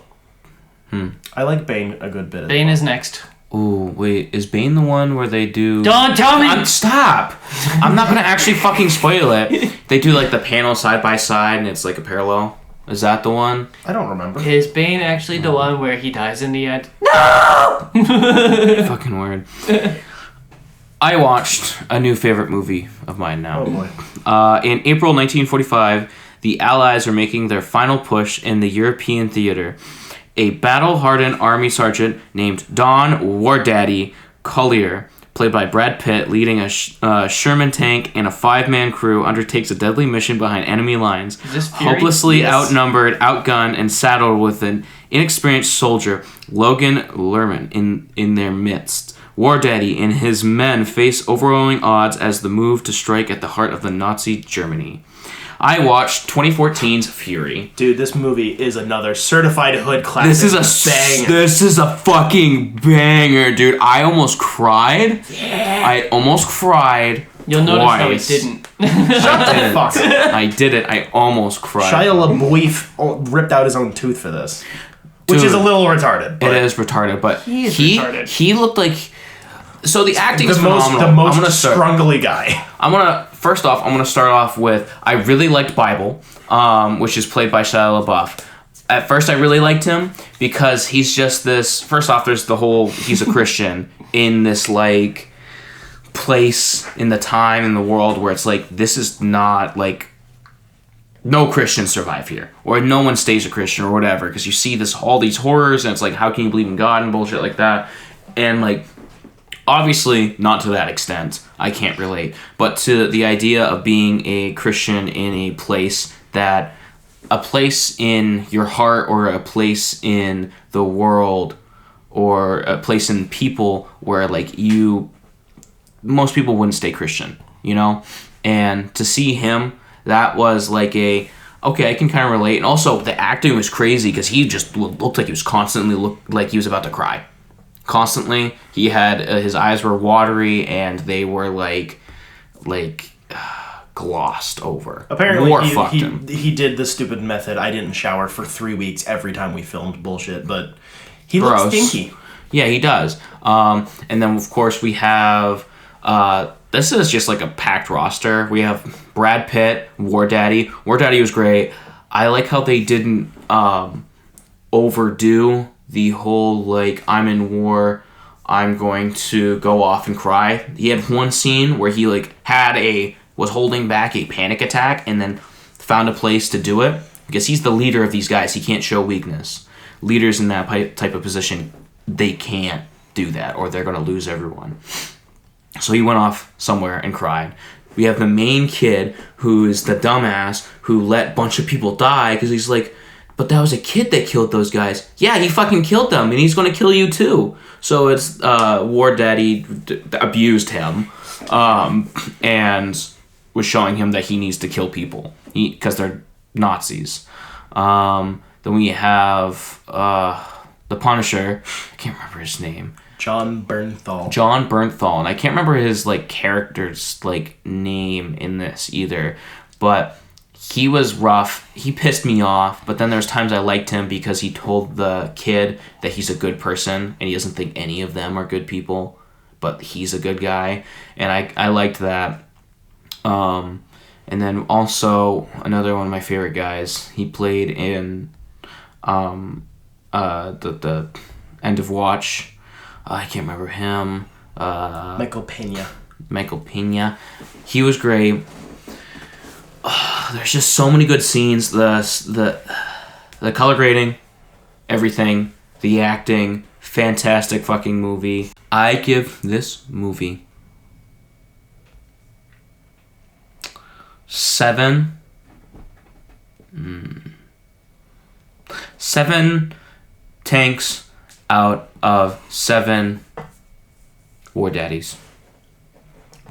I like Bane a good bit. Bane is next. Ooh, wait, is Bane the one where they do... Don't tell me! Stop! I'm not gonna actually fucking spoil it. They do like the panel side by side and it's like a parallel. Is that the one? I don't remember. Is Bane actually the one where he dies in the end? No! Fucking weird. I watched a new favorite movie of mine now. Oh boy. In April 1945, the Allies are making their final push in the European theater. A battle-hardened army sergeant named Don Wardaddy Collier, played by Brad Pitt, leading a Sherman tank and a 5-man crew, undertakes a deadly mission behind enemy lines. Is this Fury? Hopelessly Yes. outnumbered, outgunned, and saddled with an inexperienced soldier, Logan Lerman, in their midst. Wardaddy and his men face overwhelming odds as the move to strike at the heart of the Nazi Germany. I watched 2014's Fury. Dude, this movie is another certified hood classic. This is a banger. This is a fucking banger, dude. I almost cried. Yeah. I almost cried You'll notice how he Twice. didn't. Shut the fuck up. I did it. I almost cried. Shia LaBeouf ripped out his own tooth for this, which is a Dude, little retarded. It But is retarded, but He is retarded. he looked like. So the acting is the most phenomenal. I'm gonna start. strungly guy. First off, I'm gonna start off with I really liked Bible, which is played by Shia LaBeouf. At first, I really liked him because he's just this. First off, there's the whole he's a Christian in this like place in the time in the world where it's like this is not like no Christians survive here or no one stays a Christian or whatever because you see all these horrors and it's like how can you believe in God and bullshit like that and like. Obviously, not to that extent. I can't relate. But to the idea of being a Christian in a place in your heart or a place in the world or a place in people where, like, most people wouldn't stay Christian, you know? And to see him, that was like okay, I can kind of relate. And also, the acting was crazy because he just looked like he was constantly like he was about to cry. Constantly, he had his eyes were watery and they were like glossed over. Apparently, War fucked him. he did the stupid method. I didn't shower for 3 weeks every time we filmed bullshit, but he looks stinky. Yeah, he does. And then of course we have this is just like a packed roster. We have Brad Pitt, War Daddy. War Daddy was great. I like how they didn't overdo the whole like I'm in war, I'm going to go off and cry. He had one scene where he like was holding back a panic attack and then found a place to do it because he's the leader of these guys. He can't show weakness. Leaders in that type of position, they can't do that or they're going to lose everyone. So he went off somewhere and cried. We have the main kid who is the dumbass who let a bunch of people die because he's like, but that was a kid that killed those guys. Yeah, he fucking killed them, and he's going to kill you too. So it's War Daddy abused him and was showing him that he needs to kill people because they're Nazis. Then we have the Punisher. I can't remember his name. John Bernthal, and I can't remember his like character's like name in this either, but. He was rough. He pissed me off, but then there's times I liked him because he told the kid that he's a good person and he doesn't think any of them are good people, but he's a good guy, and I liked that. And then also another one of my favorite guys. He played in the End of Watch. I can't remember him. Michael Pena. He was great. There's just so many good scenes. The color grading, everything, the acting, fantastic fucking movie. I give this movie 7 tanks out of 7 War Daddies.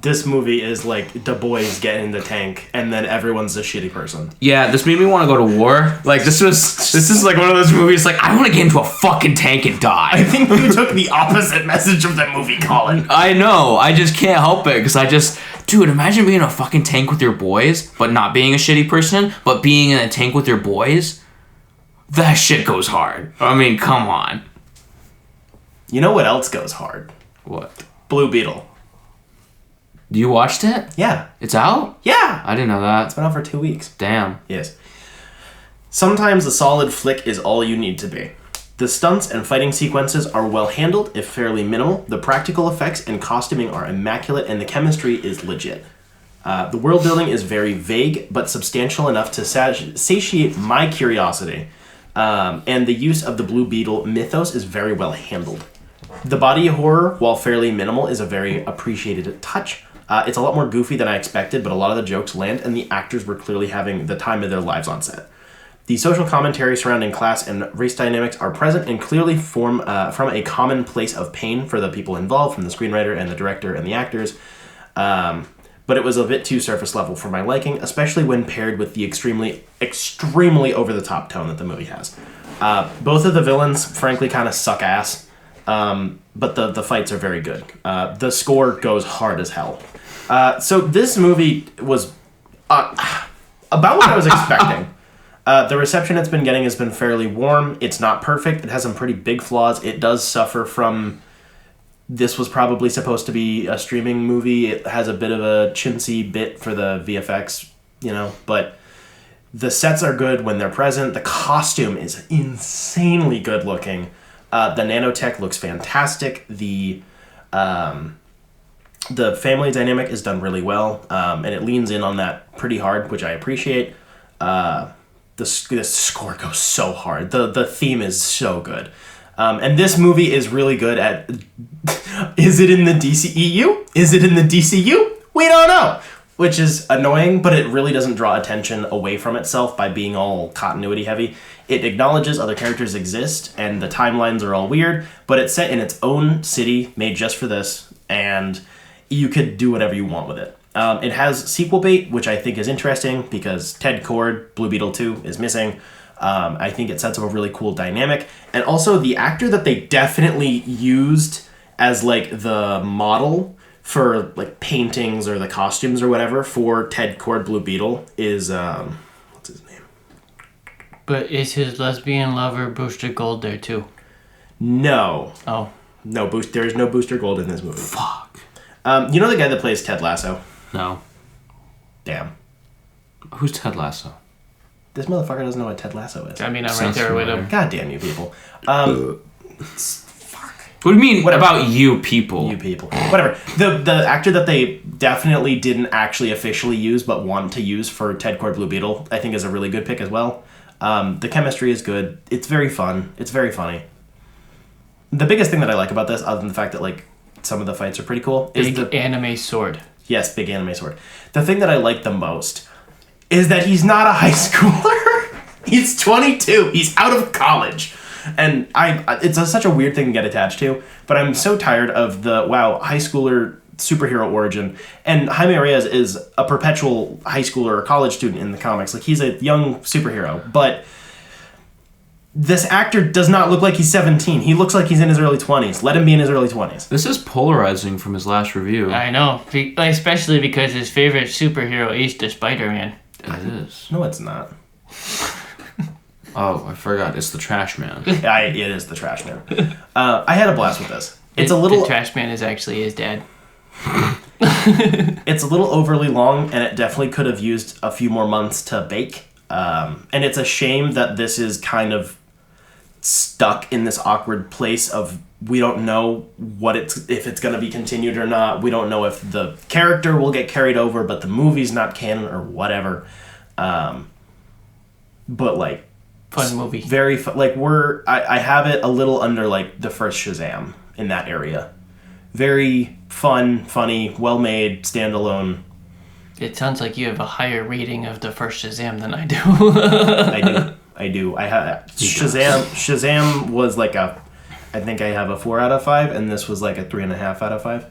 This movie is like the boys get in the tank and then everyone's a shitty person. Yeah, this made me want to go to war. Like this is like one of those movies like I want to get into a fucking tank and die. I think you took the opposite message of that movie, Collin. I know. I just can't help it because dude, imagine being in a fucking tank with your boys, but not being a shitty person, but being in a tank with your boys. That shit goes hard. I mean, come on. You know what else goes hard? What? Blue Beetle. You watched it? Yeah. It's out? Yeah. I didn't know that. It's been out for 2 weeks. Damn. Yes. Sometimes a solid flick is all you need to be. The stunts and fighting sequences are well handled, if fairly minimal. The practical effects and costuming are immaculate, and the chemistry is legit. The world building is very vague, but substantial enough to satiate my curiosity. And the use of the Blue Beetle mythos is very well handled. The body horror, while fairly minimal, is a very appreciated touch. It's a lot more goofy than I expected, but a lot of the jokes land, and the actors were clearly having the time of their lives on set. The social commentary surrounding class and race dynamics are present and clearly form from a common place of pain for the people involved, from the screenwriter and the director and the actors. But it was a bit too surface level for my liking, especially when paired with the extremely over-the-top tone that the movie has. Both of the villains, frankly, kind of suck ass. But the fights are very good. The score goes hard as hell. So this movie was about what I was expecting. The reception it's been getting has been fairly warm. It's not perfect. It has some pretty big flaws. It does suffer from... This was probably supposed to be a streaming movie. It has a bit of a chintzy bit for the VFX, but the sets are good when they're present. The costume is insanely good looking. The nanotech looks fantastic. The family dynamic is done really well, and it leans in on that pretty hard, which I appreciate. The score goes so hard. The theme is so good. And this movie is really good at... Is it in the DCEU? Is it in the DCU? We don't know. Which is annoying, but it really doesn't draw attention away from itself by being all continuity heavy. It acknowledges other characters exist, and the timelines are all weird, but it's set in its own city, made just for this, and you could do whatever you want with it. It has sequel bait, which I think is interesting, because Ted Kord, Blue Beetle 2, is missing. I think it sets up a really cool dynamic. And also, the actor that they definitely used as, the model for, paintings or the costumes or whatever for Ted Kord Blue Beetle is, what's his name? But is his lesbian lover Booster Gold there, too? No. Oh. No, there is no Booster Gold in this movie. Fuck. You know the guy that plays Ted Lasso? No. Damn. Who's Ted Lasso? This motherfucker doesn't know what Ted Lasso is. I mean, I'm right Sounds there with familiar. him. God damn you people. What do you mean Whatever. about you people? You people. Whatever. The actor that they definitely didn't actually officially use but want to use for Ted Kord Blue Beetle, I think is a really good pick as well. The chemistry is good. It's very fun. It's very funny. The biggest thing that I like about this, other than the fact that, some of the fights are pretty cool, is Big anime sword. Yes, big anime sword. The thing that I like the most is that he's not a high schooler. He's 22. He's out of college. And it's such a weird thing to get attached to, but I'm so tired of the, high schooler superhero origin. And Jaime Reyes is a perpetual high schooler or college student in the comics. He's a young superhero, but this actor does not look like he's 17. He looks like he's in his early 20s. Let him be in his early 20s. This is polarizing from his last review. I know, especially because his favorite superhero is the Spider-Man. It is. No, it's not. Oh, I forgot. It's the Trash Man. It is the Trash Man. I had a blast with this. It's a little... The Trash Man is actually his dad. It's a little overly long, and it definitely could have used a few more months to bake. And it's a shame that this is kind of stuck in this awkward place of we don't know if it's going to be continued or not. We don't know if the character will get carried over, but the movie's not canon or whatever. But Fun movie. very fun. I have it a little under the first Shazam in that area. Very fun, funny, well made, standalone. It sounds like you have a higher rating of the first Shazam than I do. I do. I have Shazam. Shazam was I think I have a 4 out of 5, and this was a 3.5 out of 5.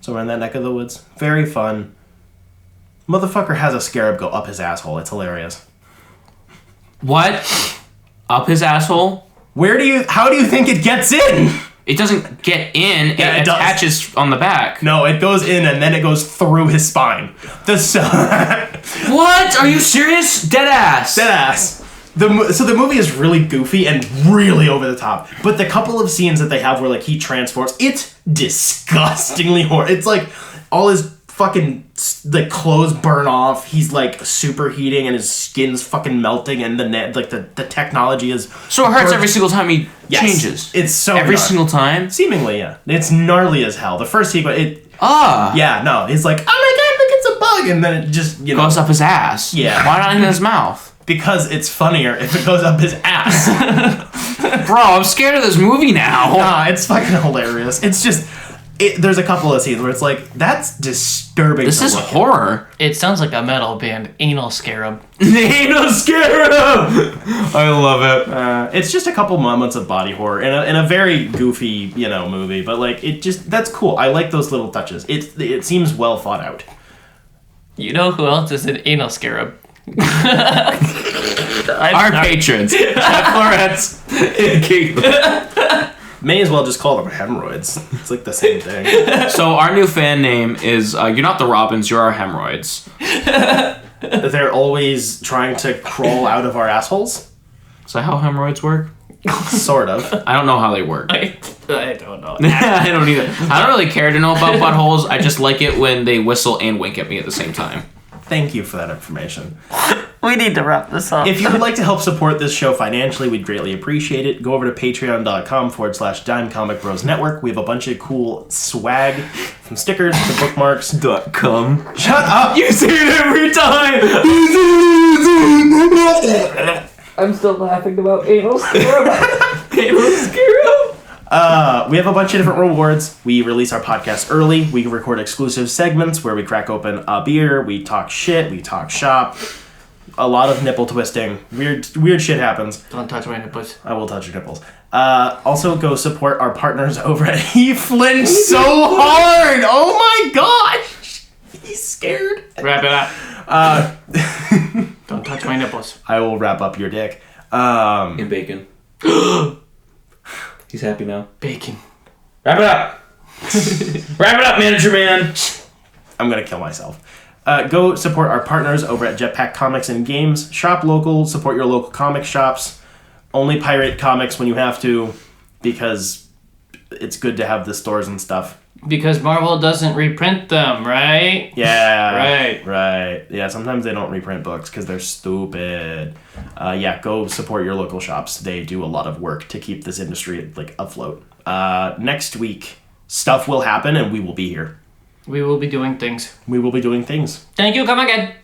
So we're in that neck of the woods. Very fun. Motherfucker has a scarab go up his asshole. It's hilarious. What? Up his asshole? How do you think it gets in? It doesn't get in. Yeah, it does. Attaches on the back. No, it goes in and then it goes through his spine. What? Are you serious? Dead ass. Dead ass. So the movie is really goofy and really over the top. But the couple of scenes that they have where he transports, it's disgustingly horrible. It's all his fucking clothes burn off. He's superheating and his skin's fucking melting and the technology is... So it hurts every single time he changes. It's so every gnarly. single time? Seemingly, yeah. It's gnarly as hell. The first sequence, Yeah, no. He's oh my god, look, it's a bug! And then it just, goes up his ass. Yeah. Why not in his mouth? Because it's funnier if it goes up his ass. Bro, I'm scared of this movie now. Nah, it's fucking hilarious. It's just... there's a couple of scenes where it's that's disturbing. This is horror. It sounds like a metal band, Anal Scarab. Anal Scarab! I love it. It's just a couple moments of body horror in a very goofy, movie. But that's cool. I like those little touches. It seems well thought out. You know who else is an Anal Scarab? Our patrons. Jeff Lawrence and Caitlin. May as well just call them hemorrhoids. It's like the same thing. So our new fan name is you're not the Robins, you're our hemorrhoids. They're always trying to crawl out of our assholes. Is that how hemorrhoids work? Sort of. I don't know how they work. I don't know. I don't either. I don't really care to know about buttholes. I just like it when they whistle and wink at me at the same time. Thank you for that information. We need to wrap this up. If you would like to help support this show financially, we'd greatly appreciate it. Go over to patreon.com/dimecomicbros network. We have a bunch of cool swag, from stickers to bookmarks. .com. Shut up! You say it every time! I'm still laughing about anal scarab. Anal scarab. We have a bunch of different rewards. We release our podcast early. We record exclusive segments where we crack open a beer, we talk shit, we talk shop. A lot of nipple twisting. Weird shit happens. Don't touch my nipples. I will touch your nipples. Also, go support our partners over at He Flinched So Hard! Oh my gosh! He's scared. Wrap it up. Don't touch my nipples. I will wrap up your dick. In bacon. He's happy now. Bacon. Wrap it up! Wrap it up, manager man! I'm gonna kill myself. Go support our partners over at Jetpack Comics and Games. Shop local, support your local comic shops. Only pirate comics when you have to, because it's good to have the stores and stuff. Because Marvel doesn't reprint them, right? Yeah. Right. Yeah, sometimes they don't reprint books because they're stupid. Go support your local shops. They do a lot of work to keep this industry afloat. Next week, stuff will happen and we will be here. We will be doing things. We will be doing things. Thank you. Come again.